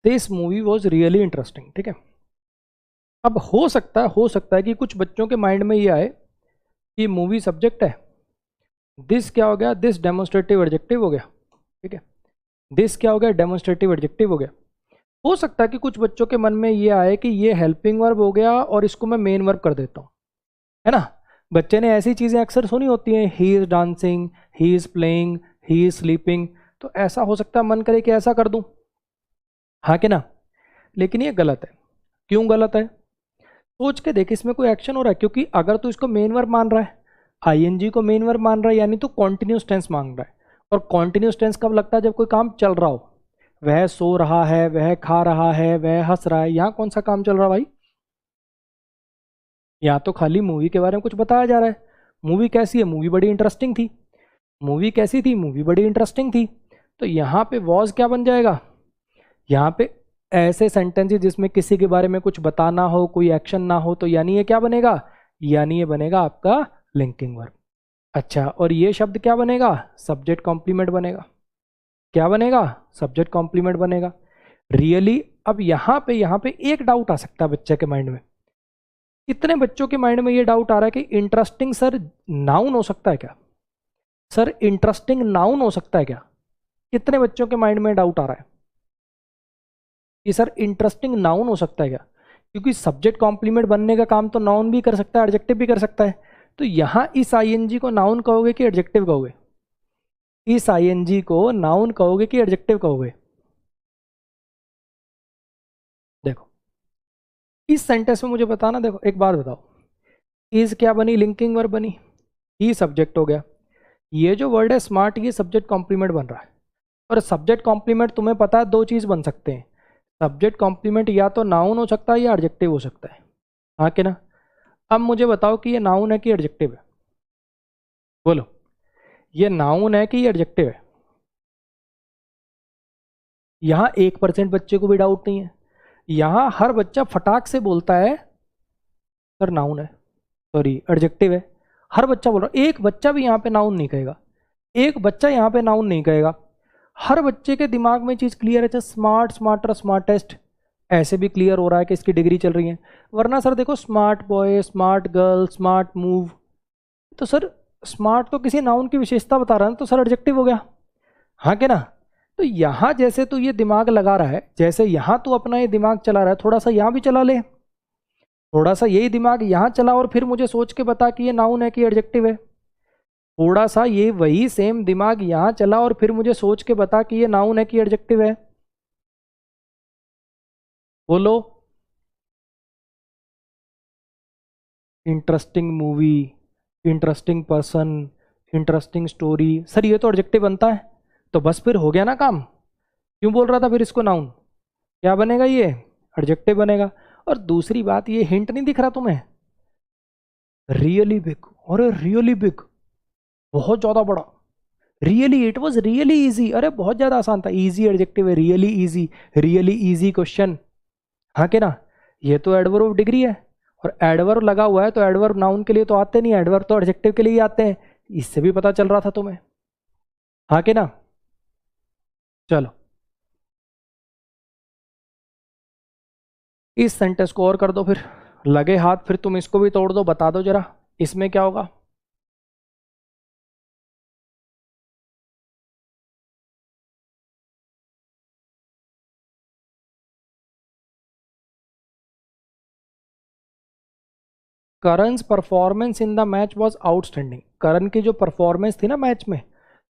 This movie was really interesting, ठीक है। अब हो सकता है कि कुछ बच्चों के माइंड में ये आए कि मूवी सब्जेक्ट है, दिस क्या हो गया, दिस डेमोन्स्ट्रेटिव एडजेक्टिव हो गया, ठीक है। दिस क्या हो गया, डेमोन्स्ट्रेटिव एडजेक्टिव हो गया। हो सकता है कि कुछ बच्चों के मन में ये आए कि ये हेल्पिंग वर्ब हो गया और इसको मैं मेन वर्ब कर देता हूँ, है ना। बच्चे ने ऐसी चीज़ें अक्सर सुनी होती हैं, he is dancing, he is playing, he is sleeping. तो ऐसा हो सकता है मन करे कि ऐसा कर दूं, हाँ कि ना। लेकिन ये गलत है। क्यों गलत है, सोच के देख, इसमें कोई एक्शन हो रहा है, क्योंकि अगर तू इसको मेन वर्ब मान रहा है, आईएनजी को मेन वर्ब मान रहा है, यानी तू कॉन्टिन्यूस टेंस मांग रहा है। और कॉन्टिन्यूस टेंस कब लगता है, जब कोई काम चल रहा हो। वह सो रहा है, वह खा रहा है, वह हंस रहा है, यहाँ कौन सा काम चल रहा है भाई। यहाँ तो खाली मूवी के बारे में कुछ बताया जा रहा है। मूवी कैसी है, मूवी बड़ी इंटरेस्टिंग थी। मूवी कैसी थी, मूवी बड़ी इंटरेस्टिंग थी। तो यहाँ पे वॉज क्या बन जाएगा, यहाँ पे ऐसे सेंटेंसेस जिसमें किसी के बारे में कुछ बताना हो, कोई एक्शन ना हो, तो यानी ये क्या बनेगा, यानी ये बनेगा आपका लिंकिंग वर्ब। अच्छा, और ये शब्द क्या बनेगा, सब्जेक्ट कॉम्प्लीमेंट बनेगा। क्या बनेगा, सब्जेक्ट कॉम्प्लीमेंट बनेगा। रियली अब यहाँ पे एक डाउट आ सकता है बच्चे के माइंड में। कितने बच्चों के माइंड में ये डाउट आ रहा है कि इंटरेस्टिंग सर नाउन हो सकता है क्या, सर इंटरेस्टिंग नाउन हो सकता है क्या। कितने बच्चों के माइंड में डाउट आ रहा है कि सर इंटरेस्टिंग नाउन हो सकता है क्या, क्योंकि सब्जेक्ट कॉम्प्लीमेंट बनने का काम तो नाउन भी कर सकता है, एडजेक्टिव भी कर सकता है। तो यहां इस आईएनजी को नाउन कहोगे कि एडजेक्टिव कहोगे, इस आईएनजी को नाउन कहोगे कि एडजेक्टिव कहोगे। देखो इस सेंटेंस में मुझे बताना, देखो एक बात बताओ, इज क्या बनी, लिंकिंग वर्ब बनी, ही सब्जेक्ट हो गया। ये जो वर्ड है स्मार्ट, ये सब्जेक्ट कॉम्प्लीमेंट बन रहा है। और सब्जेक्ट कॉम्प्लीमेंट तुम्हें पता है दो चीज़ बन सकते हैं, सब्जेक्ट कॉम्प्लीमेंट या तो नाउन हो सकता है या एडजेक्टिव हो सकता है, हाँ कि ना। अब मुझे बताओ कि ये नाउन है कि एडजेक्टिव है, बोलो, ये नाउन है कि ये एडजेक्टिव है। यहाँ 1% बच्चे को भी डाउट नहीं है, यहाँ हर बच्चा फटाक से बोलता है सर नाउन है, सॉरी एडजेक्टिव है। हर बच्चा बोल रहा है, एक बच्चा भी यहाँ पे नाउन नहीं कहेगा, एक बच्चा यहाँ पे नाउन नहीं कहेगा। हर बच्चे के दिमाग में चीज़ क्लियर है, स्मार्ट, स्मार्टर, स्मार्टेस्ट, ऐसे भी क्लियर हो रहा है कि इसकी डिग्री चल रही है। वरना सर देखो, smart boy, smart girl, smart move, तो सर स्मार्ट तो किसी नाउन की विशेषता बता रहा है ना, तो सर एडजेक्टिव हो गया, हाँ के ना। तो यहाँ जैसे तू ये दिमाग लगा रहा है, जैसे यहाँ तू अपना ये दिमाग चला रहा है, थोड़ा सा यहाँ भी चला ले, थोड़ा सा यही दिमाग यहाँ चला और फिर मुझे सोच के बता कि ये नाउन है कि एडजेक्टिव है। थोड़ा सा ये वही सेम दिमाग यहाँ चला और फिर मुझे सोच के बता कि ये नाउन है कि एडजेक्टिव है, बोलो। Interesting movie, interesting person, interesting story, sir ये तो एडजेक्टिव बनता है। तो बस फिर हो गया ना काम, क्यों बोल रहा था फिर इसको नाउन, क्या बनेगा ये, एडजेक्टिव बनेगा। और दूसरी बात, ये हिंट नहीं दिख रहा तुम्हें, रियली बिग, और रियली बिग, बहुत ज्यादा बड़ा। Really, it was really easy, अरे बहुत ज्यादा आसान था, इजी एडजेक्टिव है, really easy, really easy question, हाँ के ना। ये तो एडवर्ब ऑफ डिग्री है, और एडवर्ब लगा हुआ है तो एडवर्ब नाउन के लिए तो आते नहीं, एडवर्ब तो एडजेक्टिव के लिए ही आते हैं। इससे भी पता चल रहा था तुम्हें, हाँ के ना। चलो इस सेंटेंस को और कर दो फिर, लगे हाथ फिर तुम इसको भी तोड़ दो, बता दो जरा इसमें क्या होगा। Karan's performance in the match was outstanding. Karan की जो परफॉर्मेंस थी ना मैच में,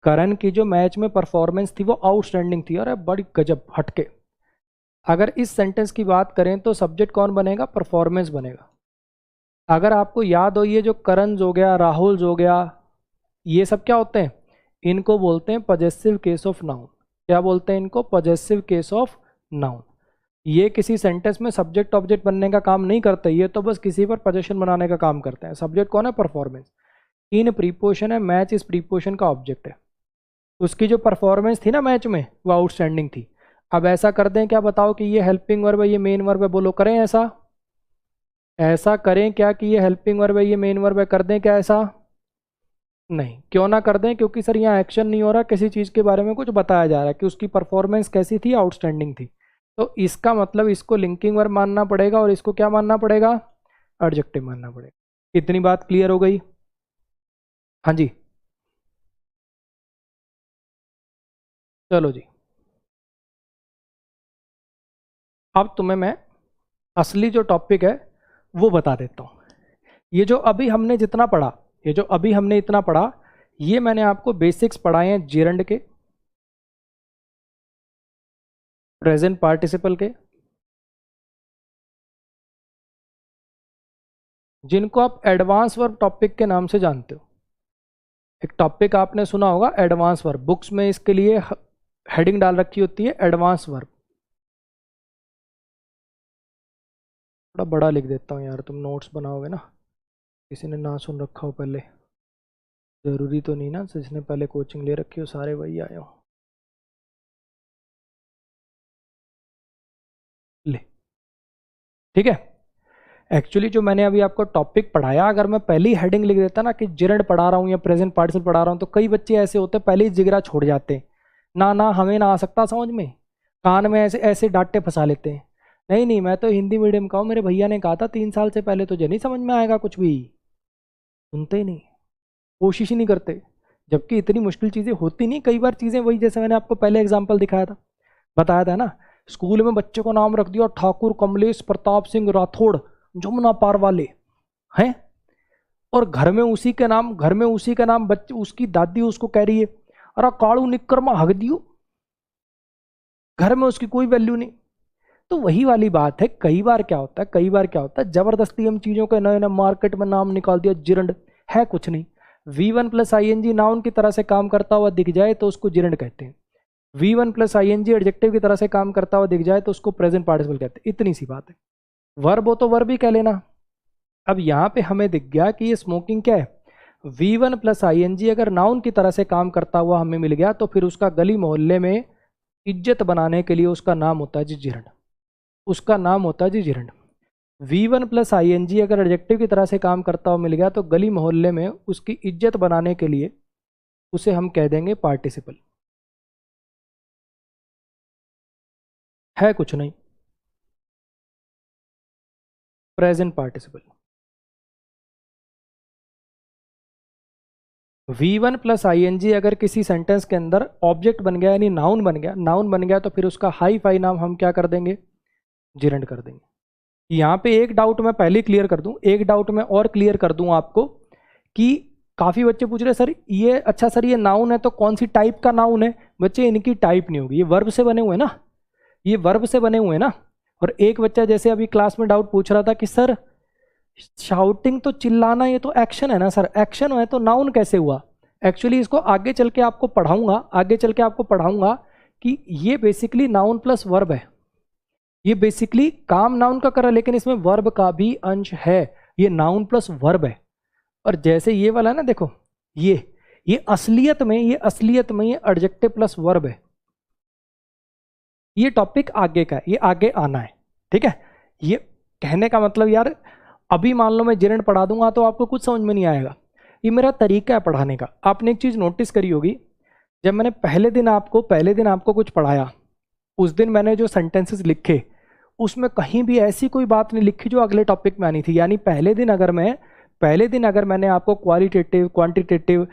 करण की जो मैच में परफॉर्मेंस थी वो आउटस्टैंडिंग थी। अरे बड़ी गजब, हटके। अगर इस सेंटेंस की बात करें तो सब्जेक्ट कौन बनेगा? परफॉर्मेंस बनेगा। अगर आपको याद हो, ये जो करण हो गया, राहुल हो गया, ये सब क्या होते हैं? इनको बोलते हैं पॉजेसिव केस ऑफ नाउन। क्या बोलते हैं इनको? Possessive case of noun. ये किसी सेंटेंस में सब्जेक्ट ऑब्जेक्ट बनने का काम नहीं करते, ये तो बस किसी पर पोजीशन बनाने का काम करते हैं। सब्जेक्ट कौन है? परफॉर्मेंस। इन प्रीपोजिशन है, मैच इस प्रीपोजिशन का ऑब्जेक्ट है। उसकी जो परफॉर्मेंस थी ना मैच में, वो आउटस्टैंडिंग थी। अब ऐसा कर दें क्या, बताओ कि ये हेल्पिंग वर्ब है, ये मेन वर्ब है, बोलो करें ऐसा? ऐसा करें क्या कि ये हेल्पिंग वर्ब है, ये मेन वर्ब है? कर दें क्या ऐसा? नहीं। क्यों ना कर दें? क्योंकि सर यहाँ एक्शन नहीं हो रहा, किसी चीज़ के बारे में कुछ बताया जा रहा है कि उसकी परफॉर्मेंस कैसी थी? आउटस्टैंडिंग थी। तो इसका मतलब इसको लिंकिंग वर्ब मानना पड़ेगा और इसको क्या मानना पड़ेगा? एडजेक्टिव मानना पड़ेगा। इतनी बात क्लियर हो गई? हाँ जी, चलो जी। अब तुम्हें मैं असली जो टॉपिक है वो बता देता हूँ। ये जो अभी हमने जितना पढ़ा, ये जो अभी हमने इतना पढ़ा, ये मैंने आपको बेसिक्स पढ़ाए हैं जेरंड के, प्रेजेंट पार्टिसिपल के, जिनको आप एडवांस वर्ब टॉपिक के नाम से जानते हो। एक टॉपिक आपने सुना होगा एडवांस वर्ब, बुक्स में इसके लिए हेडिंग डाल रखी होती है एडवांस वर्ब। थोड़ा बड़ा लिख देता हूँ यार, तुम नोट्स बनाओगे ना, किसी ने ना सुन रखा हो पहले, ज़रूरी तो नहीं ना जिसने पहले कोचिंग ले रखी हो सारे वही आए हो। ले, ठीक है। एक्चुअली जो मैंने अभी आपको टॉपिक पढ़ाया, अगर मैं पहले ही हेडिंग लिख देता ना कि जिरंड पढ़ा रहा हूँ या प्रेजेंट पार्टिसिपल पढ़ा रहा हूँ, तो कई बच्चे ऐसे होते पहले ही जिगरा छोड़ जाते हैं। ना ना हमें ना आ सकता समझ में, कान में ऐसे ऐसे डांटे फंसा लेते हैं। नहीं नहीं, मैं तो हिंदी मीडियम का हूँ, मेरे भैया ने कहा था 3 साल से पहले, तुझे नहीं समझ में आएगा कुछ भी। सुनते ही नहीं, कोशिश ही नहीं करते। जबकि इतनी मुश्किल चीज़ें होती नहीं, कई बार चीज़ें वही, जैसे मैंने आपको पहले एग्जाम्पल दिखाया था, बताया था ना, स्कूल में बच्चे को नाम रख दिया ठाकुर कमलेश प्रताप सिंह राठौड़ जमुना पार वाले हैं, और घर में उसी का नाम बच्चे, उसकी दादी उसको कह रही है अरे कालू निक्कर में हक दियो, घर में उसकी कोई वैल्यू नहीं। तो वही वाली बात है, कई बार क्या होता है, जबरदस्ती हम चीजों के नए नए मार्केट में नाम निकाल दिया, जिरंड है कुछ नहीं। V1 प्लस ING नाउन की तरह से काम करता हुआ दिख जाए तो उसको जिरंड कहते हैं। V1 प्लस ING एडजेक्टिव की तरह से काम करता हुआ दिख जाए तो उसको प्रेजेंट पार्टिसिपल कहते हैं। इतनी सी बात है। वर्ब हो तो वर्ब ही कह लेना। अब यहाँ पे हमें दिख गया कि ये स्मोकिंग क्या है, V1 प्लस ING अगर नाउन की तरह से काम करता हुआ हमें मिल गया तो फिर उसका गली मोहल्ले में इज्जत बनाने के लिए उसका नाम होता है जी जिरंड, उसका नाम होता है जी जिरंड। V1 प्लस ING अगर एडजेक्टिव की तरह से काम करता हुआ मिल गया तो गली मोहल्ले में उसकी इज्जत बनाने के लिए उसे हम कह देंगे पार्टिसिपल। है कुछ नहीं, present participle. V1 plus ING अगर किसी सेंटेंस के अंदर ऑब्जेक्ट बन गया, यानी नाउन बन गया तो फिर उसका हाई फाई नाम हम क्या कर देंगे? जिरंड कर देंगे। यहाँ पे एक डाउट मैं पहले क्लियर कर दूं, एक डाउट मैं और क्लियर कर दूं आपको, कि काफ़ी बच्चे पूछ रहे सर ये, अच्छा सर ये नाउन है तो कौन सी टाइप का नाउन है? बच्चे इनकी टाइप नहीं होगी, ये वर्ब से बने हुए ना, ये वर्ब से बने हुए ना। और एक बच्चा जैसे अभी क्लास में डाउट पूछ रहा था कि सर शाउटिंग तो चिल्लाना ये तो एक्शन है ना सर, एक्शन है तो नाउन कैसे हुआ? एक्चुअली इसको आगे चल के आपको पढ़ाऊंगा, कि ये बेसिकली नाउन प्लस वर्ब है। ये बेसिकली काम नाउन का कर रहा है लेकिन इसमें वर्ब का भी अंश है, ये नाउन प्लस वर्ब है। और जैसे ये वाला है ना, देखो ये असलियत में ये एडजेक्टिव प्लस वर्ब है। ये टॉपिक आगे का है, ये आगे आना है, ठीक है। ये कहने का मतलब यार, अभी मान लो मैं जिरंड पढ़ा दूंगा तो आपको कुछ समझ में नहीं आएगा, ये मेरा तरीका है पढ़ाने का। आपने एक चीज नोटिस करी होगी, जब मैंने पहले दिन आपको कुछ पढ़ाया, उस दिन मैंने जो सेंटेंसेस लिखे उसमें कहीं भी ऐसी कोई बात नहीं लिखी जो अगले टॉपिक में आनी थी। यानी पहले दिन अगर मैंने आपको qualitative, quantitative,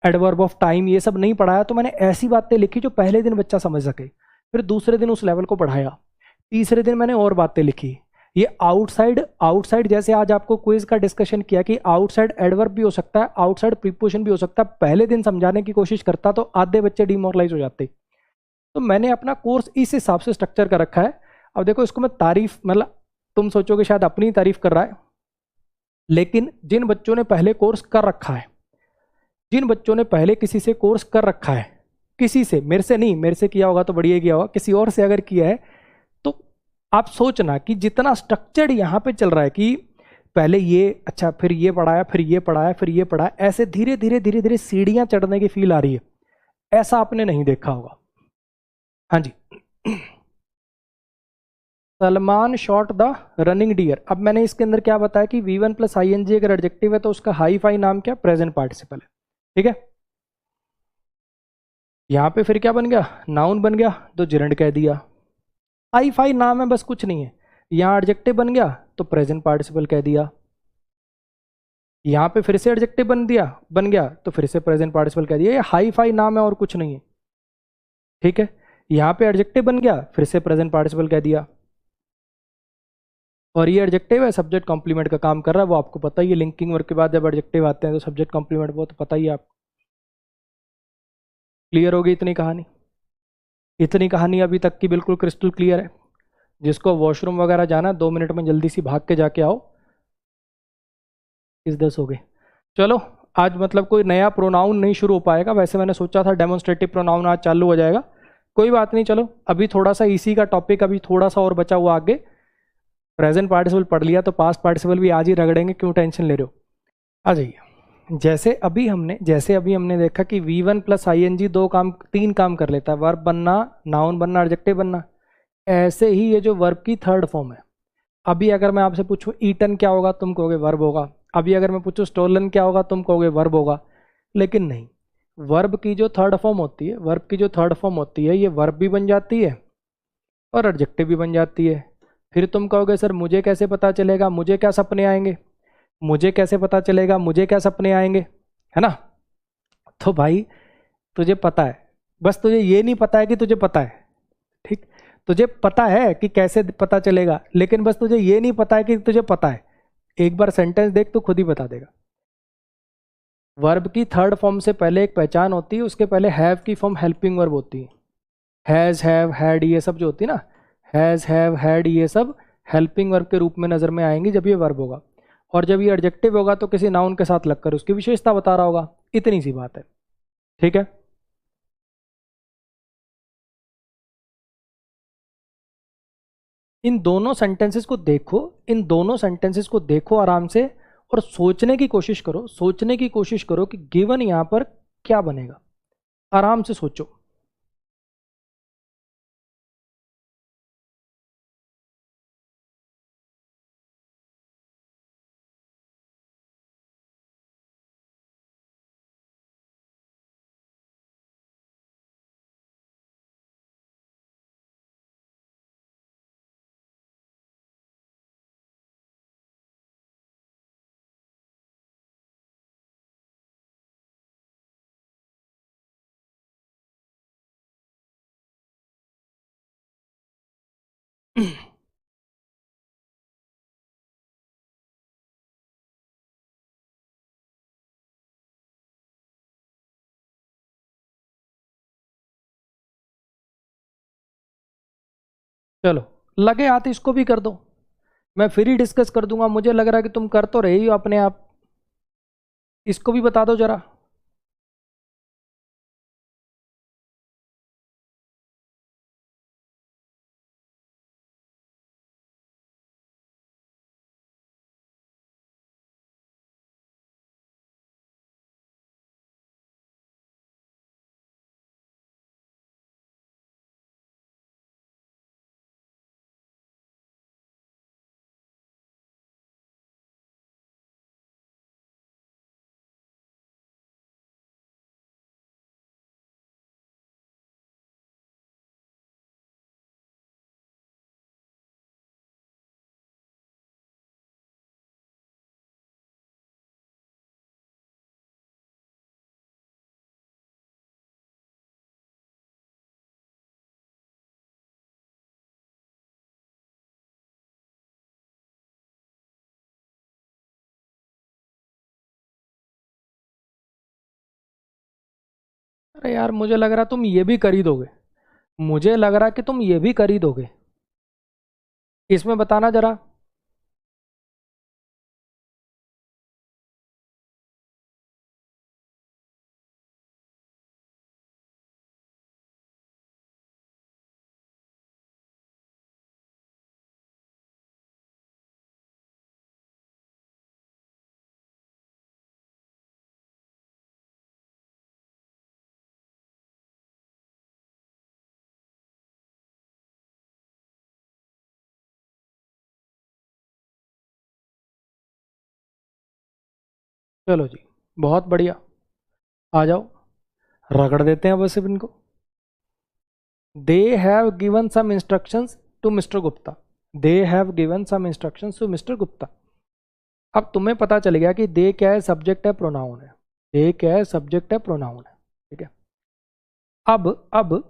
adverb of time ये सब नहीं पढ़ाया तो मैंने ऐसी बातें लिखी जो पहले दिन बच्चा समझ सके। फिर दूसरे दिन उस लेवल को पढ़ाया, तीसरे दिन मैंने और बातें लिखी, ये आउटसाइड आउटसाइड जैसे आज आपको क्विज का डिस्कशन किया कि आउटसाइड एडवर्ब भी हो सकता है, आउटसाइड प्रीपोजिशन भी हो सकता है, पहले दिन समझाने की कोशिश करता तो आधे बच्चे डिमोरलाइज हो जाते। तो मैंने अपना कोर्स इस हिसाब से स्ट्रक्चर कर रखा है। अब देखो इसको मैं तारीफ, मतलब तुम सोचोगे शायद अपनी तारीफ कर रहा है, लेकिन जिन बच्चों ने पहले कोर्स कर रखा है, जिन बच्चों ने पहले किसी से कोर्स कर रखा है, किसी से, मेरे से नहीं, मेरे से किया होगा तो बढ़िया किया होगा, किसी और से अगर किया है, तो आप सोचना कि जितना स्ट्रक्चर्ड यहाँ पे चल रहा है कि पहले ये, अच्छा फिर ये पढ़ाया, फिर ये पढ़ाया, फिर ये पढ़ाया, ऐसे धीरे धीरे धीरे धीरे सीढ़ियां चढ़ने की फील आ रही है, ऐसा आपने नहीं देखा होगा। हाँ जी। Salman shot the running deer. अब मैंने इसके अंदर क्या बताया कि V1 प्लस ING अगर एडजेक्टिव है तो उसका हाई फाई नाम क्या, प्रेजेंट पार्टिसिपल है। ठीक है, यहां पे फिर क्या बन गया, नाउन बन गया तो जिरंड कह दिया, हाई फाई नाम है बस, कुछ नहीं है। यहां एडजेक्टिव बन गया तो प्रेजेंट पार्टिसिपल कह दिया, यहां पे फिर से एडजेक्टिव बन गया तो फिर से प्रेजेंट पार्टिसिपल कह दिया। ये हाई फाई नाम है और कुछ नहीं है। ठीक है, यहां पे एडजेक्टिव बन गया, फिर से प्रेजेंट पार्टिसिपल कह दिया, और ये एडजेक्टिव है, सब्जेक्ट कॉम्प्लीमेंट का काम कर रहा है, वो आपको पता ही है। लिंकिंग वर्क के बाद जब एडजेक्टिव आते हैं तो सब्जेक्ट कॉम्प्लीमेंट, वो तो पता ही है आपको। क्लियर होगी इतनी कहानी? इतनी कहानी अभी तक की बिल्कुल क्रिस्टल क्लियर है। जिसको वॉशरूम वगैरह जाना, 2 मिनट में जल्दी सी भाग के जाके आओ। इस 10 हो गए। चलो, आज मतलब कोई नया प्रोनाउन नहीं शुरू हो पाएगा, वैसे मैंने सोचा था डेमोन्स्ट्रेटिव प्रोनाउन आज चालू हो जाएगा, कोई बात नहीं। चलो अभी थोड़ा सा इसी का टॉपिक अभी थोड़ा सा और बचा हुआ आगे। प्रेजेंट पार्टिसिपल पढ़ लिया तो पास्ट पार्टिसिपल भी आज ही रगड़ेंगे, क्यों टेंशन ले रहे हो। आ जाइए। जैसे अभी हमने देखा कि V1 प्लस ING दो काम, तीन काम कर लेता है, वर्ब बनना, नाउन बनना, एडजेक्टिव बनना। ऐसे ही ये जो वर्ब की थर्ड फॉर्म है, अभी अगर मैं आपसे पूछूं ईटन क्या होगा, तुम कहोगे वर्ब होगा। अभी अगर मैं पूछूं स्टोलन क्या होगा, तुम कहोगे वर्ब होगा। लेकिन नहीं, वर्ब की जो थर्ड फॉर्म होती है, वर्ब की जो थर्ड फॉर्म होती है, ये वर्ब भी बन जाती है और एडजेक्टिव भी बन जाती है। फिर तुम कहोगे सर मुझे कैसे पता चलेगा, मुझे क्या सपने आएंगे, मुझे कैसे पता चलेगा, मुझे क्या सपने आएंगे, है ना। तो भाई तुझे पता है, बस तुझे ये नहीं पता है कि तुझे पता है। ठीक, तुझे पता है कि कैसे पता चलेगा, लेकिन बस तुझे ये नहीं पता है कि तुझे पता है। एक बार सेंटेंस देख तो खुद ही बता देगा। वर्ब की थर्ड फॉर्म से पहले एक पहचान होती है, उसके पहले हैव की फॉर्म हेल्पिंग वर्ब होती है। हैज, हैव, हैड, ये सब जो होती है ना, हैज, हैव, हैड, ये सब हेल्पिंग वर्ब के रूप में नजर में आएंगी जब ये वर्ब होगा। और जब ये एडजेक्टिव होगा तो किसी नाउन के साथ लगकर उसकी विशेषता बता रहा होगा। इतनी सी बात है। ठीक है, इन दोनों सेंटेंसेस को देखो आराम से, और सोचने की कोशिश करो, सोचने की कोशिश करो कि गिवन यहां पर क्या बनेगा। आराम से सोचो। चलो, लगे हाथ इसको भी कर दो, मैं फिर ही डिस्कस कर दूंगा। मुझे लग रहा है कि तुम कर तो रहे ही हो अपने आप। इसको भी बता दो जरा। अरे यार मुझे लग रहा तुम ये भी कर ही दोगे, मुझे लग रहा कि तुम ये भी कर ही दोगे, इसमें बताना जरा। चलो जी, बहुत बढ़िया, आ जाओ, रगड़ देते हैं बस अब इनको। They have given some instructions to mister Gupta, they have given some instructions to mister Gupta. अब तुम्हें पता चल गया कि दे क्या है, सब्जेक्ट है प्रोनाउन है, दे क्या है, सब्जेक्ट है प्रोनाउन है, ठीक है। अब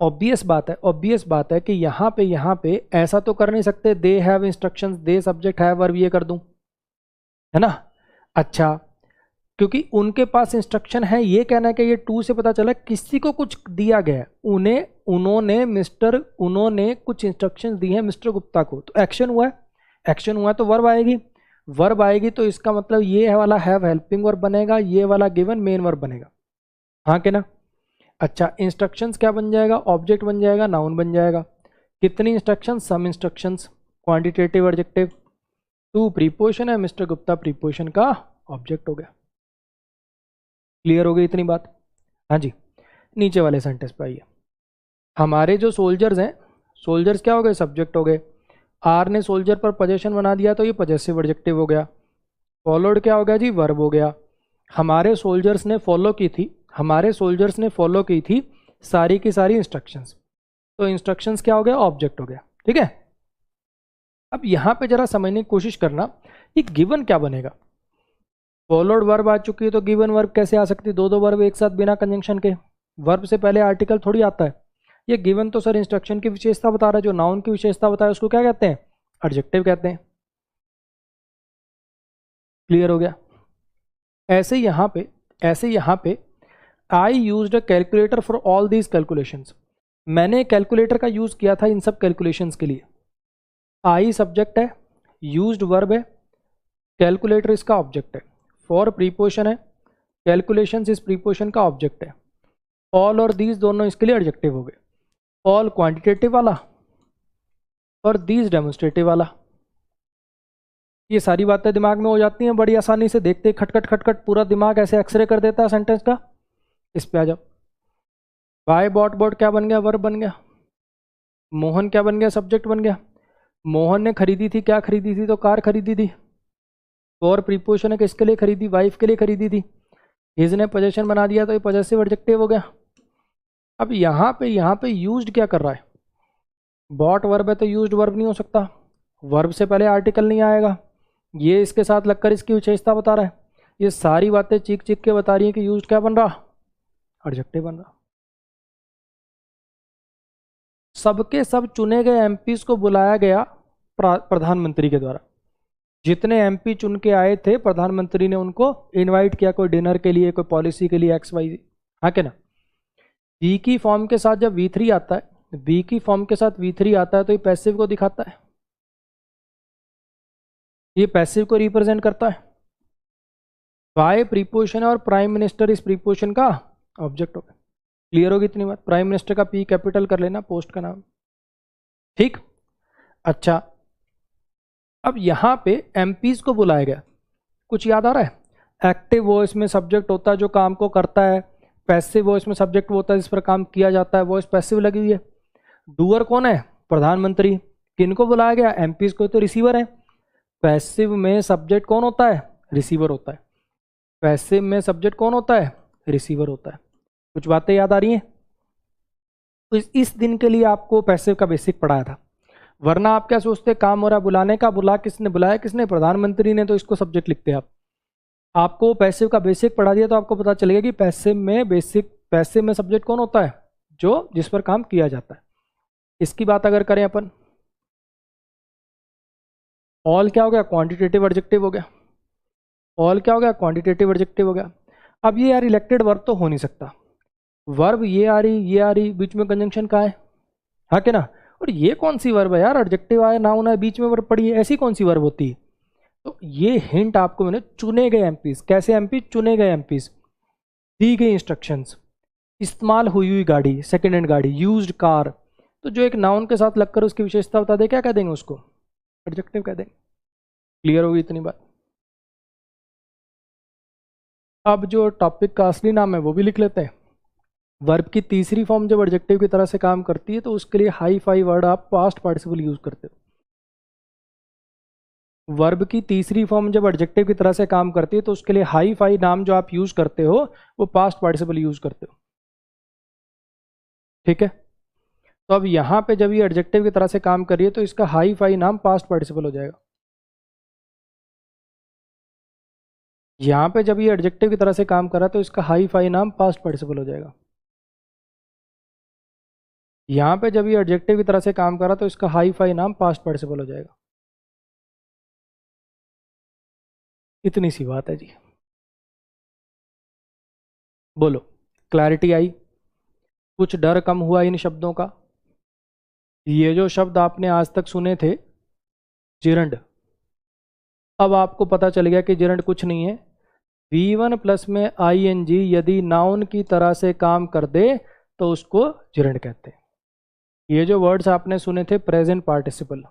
ऑब्वियस बात है, ऑब्वियस बात है कि यहाँ पे ऐसा तो कर नहीं सकते they have instructions, they subject है वर्ब ये कर दूं, है ना। अच्छा, क्योंकि उनके पास इंस्ट्रक्शन है, ये कहना है कि ये टू से पता चला किसी को कुछ दिया गया है, उन्हें उन्होंने कुछ इंस्ट्रक्शंस दी हैं मिस्टर गुप्ता को, तो एक्शन हुआ है, एक्शन हुआ है तो वर्ब आएगी, वर्ब आएगी तो इसका मतलब ये वाला हैव हेल्पिंग वर्ब बनेगा, ये वाला गिवन मेन वर्ब बनेगा, हाँ के ना। अच्छा, इंस्ट्रक्शंस क्या बन जाएगा, ऑब्जेक्ट बन जाएगा, नाउन बन जाएगा। कितनी instructions, some instructions, quantitative adjective, to preposition है, मिस्टर गुप्ता प्रीपोजिशन का ऑब्जेक्ट हो गया। क्लियर हो गई इतनी बात। हाँ जी, नीचे वाले सेंटेंस पे आइए। हमारे जो सोल्जर्स हैं, सोल्जर्स क्या हो गए, सब्जेक्ट हो गए। आर ने सोल्जर पर पोजेशन बना दिया तो ये पजेसिव एडजेक्टिव हो गया। फॉलोड क्या हो गया जी, वर्ब हो गया। हमारे सोल्जर्स ने फॉलो की थी, हमारे सोल्जर्स ने फॉलो की थी सारी की सारी इंस्ट्रक्शंस, तो इंस्ट्रक्शंस क्या हो गया, ऑब्जेक्ट हो गया, ठीक है। अब यहाँ पे जरा समझने की कोशिश करना, ये गिवन क्या बनेगा। फॉलोड वर्ब आ चुकी है तो गिवन वर्ब कैसे आ सकती है, दो दो वर्ब एक साथ बिना कंजंक्शन के, वर्ब से पहले आर्टिकल थोड़ी आता है। ये गिवन तो सर इंस्ट्रक्शन की विशेषता बता रहा है, जो नाउन की विशेषता बता रहा है उसको क्या कहते हैं, एडजेक्टिव कहते हैं। क्लियर हो गया। ऐसे यहाँ पे I used a calculator for all these calculations, मैंने कैलकुलेटर का यूज किया था इन सब कैलकुलेशंस के लिए। आई सब्जेक्ट है, यूज्ड वर्ब है, कैलकुलेटर इसका ऑब्जेक्ट है, फॉर प्रीपोजिशन है, कैलकुलेशंस इस प्रीपोजिशन का ऑब्जेक्ट है, ऑल और दीज दोनों इसके लिए एडजेक्टिव हो गए। ऑल क्वांटिटेटिव वाला और दीज डेमोन्स्ट्रेटिव वाला। ये सारी बातें दिमाग में हो जाती हैं बड़ी आसानी से, देखते खटखट खटखट पूरा दिमाग ऐसे एक्सरे कर देता है सेंटेंस का। इस पे आ जाओ। बाय बॉट बॉट क्या बन गया, वर्ब बन गया। मोहन क्या बन गया, सब्जेक्ट बन गया। मोहन ने खरीदी थी, क्या खरीदी थी, तो कार खरीदी थी। और प्रीपोजिशन है, किसके लिए खरीदी, वाइफ के लिए खरीदी थी। हिज ने पोजेशन बना दिया तो ये पॉजेसिव एडजेक्टिव हो गया। अब यहाँ पे यूज्ड क्या कर रहा है, बॉट वर्ब है तो यूज्ड वर्ब नहीं हो सकता, वर्ब से पहले आर्टिकल नहीं आएगा, ये इसके साथ लगकर इसकी विशेषता बता रहा है। ये सारी बातें चीख चीख के बता रही हैं कि यूज्ड क्या बन रहा, एडजेक्टिव बन रहा। सबके सब चुने गए एमपीज को बुलाया गया प्रधानमंत्री के द्वारा, जितने एमपी चुन के आए थे प्रधानमंत्री ने उनको इनवाइट किया, कोई डिनर के लिए, कोई पॉलिसी के लिए, एक्स वाई, हाँ के ना। बी की फॉर्म के साथ जब V3 आता है, बी की फॉर्म के साथ V3 आता है तो ये पैसिव को दिखाता है, ये पैसिव को रिप्रेजेंट करता है। बाय प्रीपोजिशन और प्राइम मिनिस्टर इस प्रीपोजिशन का ऑब्जेक्ट होगा। क्लियर होगी इतनी बात। प्राइम मिनिस्टर का पी कैपिटल कर लेना, पोस्ट का नाम, ठीक। अच्छा, अब यहाँ पे एमपीज को बुलाया गया, कुछ याद आ रहा है। एक्टिव वॉइस में सब्जेक्ट होता है जो काम को करता है, पैसिव वॉइस में सब्जेक्ट वो होता है जिस पर काम किया जाता है, वॉइस पैसिव लगी हुई है। डूअर कौन है, प्रधानमंत्री। किनको बुलाया गया, एमपीज को, तो रिसीवर है। पैसिव में सब्जेक्ट कौन होता है, रिसीवर होता है। पैसिव में सब्जेक्ट कौन होता है, रिसीवर होता है। कुछ बातें याद आ रही हैं। तो इस दिन के लिए आपको पैसिव का बेसिक पढ़ाया था, वरना आप क्या सोचते, काम हो रहा बुलाने का, बुला किसने, बुलाया किसने, प्रधानमंत्री ने, तो इसको सब्जेक्ट लिखते हैं आप। आपको पैसिव का बेसिक पढ़ा दिया तो आपको पता चलेगा कि पैसिव में सब्जेक्ट कौन होता है, जो जिस पर काम किया जाता है। इसकी बात अगर करें अपन, ऑल क्या हो गया, क्वांटिटेटिव एडजेक्टिव हो गया। ऑल क्या हो गया, क्वांटिटेटिव एडजेक्टिव हो गया। अब ये यार इलेक्टेड वर्ब तो हो नहीं सकता, वर्ब ये आ रही, ये आ रही, बीच में कंजंक्शन कहाँ है? हाँ कि ना? और ये कौन सी वर्ब है यार? एडजेक्टिव आया, नाउन है, बीच में वर्ब पड़ी है, ऐसी कौन सी वर्ब होती है? तो ये हिंट आपको मैंने चुने गए एमपीज, कैसे एमपी? चुने गए एमपीज, दी गई इंस्ट्रक्शंस। इस्तेमाल हुई हुई गाड़ी, सेकेंड हैंड गाड़ी, यूज्ड कार, तो जो एक नाउन के साथ लगकर उसकी विशेषता बता दे, क्या कह देंगे उसको? एडजेक्टिव कह देंगे। क्लियर होगी इतनी बात? अब जो टॉपिक का असली नाम है वो भी लिख लेते हैं। वर्ब की तीसरी फॉर्म जब एडजेक्टिव की तरह से काम करती है तो उसके लिए हाई फाई वर्ड आप पास्ट पार्टिसिपल यूज करते हो। वर्ब की तीसरी फॉर्म जब एडजेक्टिव की तरह से काम करती है तो उसके लिए हाई फाई नाम जो आप यूज करते हो वो पास्ट पार्टिसिपल यूज करते हो। ठीक है? तो अब यहां पे जब ये एडजेक्टिव की तरह से काम कर रही है तो इसका हाई फाई नाम पास्ट पार्टिसिपल हो जाएगा। यहां पे जब ये एडजेक्टिव की तरह से काम कर रहा है तो इसका हाई फाई नाम पास्ट पार्टिसिपल हो जाएगा। यहां पे जब ये एडजेक्टिव की तरह से काम कर रहा है तो इसका हाई फाई नाम पास्ट पार्टिसिपल हो जाएगा। इतनी सी बात है जी। बोलो, क्लैरिटी आई? कुछ डर कम हुआ इन शब्दों का? ये जो शब्द आपने आज तक सुने थे, जिरंड, अब आपको पता चल गया कि जिरंड कुछ नहीं है। V1 प्लस में ING यदि नाउन की तरह से काम कर दे तो उसको जिरंड कहते हैं। ये जो वर्ड्स आपने सुने थे प्रेजेंट पार्टिसिपल,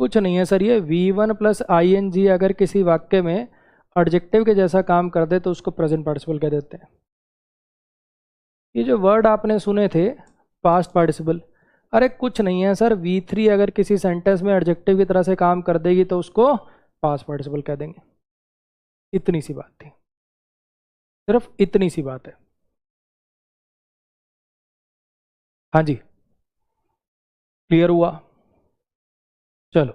कुछ नहीं है सर, ये V1 प्लस ING अगर किसी वाक्य में एडजेक्टिव के जैसा काम कर दे तो उसको प्रेजेंट पार्टिसिपल कह देते हैं। ये जो वर्ड आपने सुने थे पास्ट पार्टिसिपल, अरे कुछ नहीं है सर, V3 अगर किसी सेंटेंस में एडजेक्टिव की तरह से काम कर देगी तो उसको पास्ट पार्टिसिपल कह देंगे। इतनी सी बात थी, सिर्फ इतनी सी बात है। हाँ जी, क्लियर हुआ? चलो।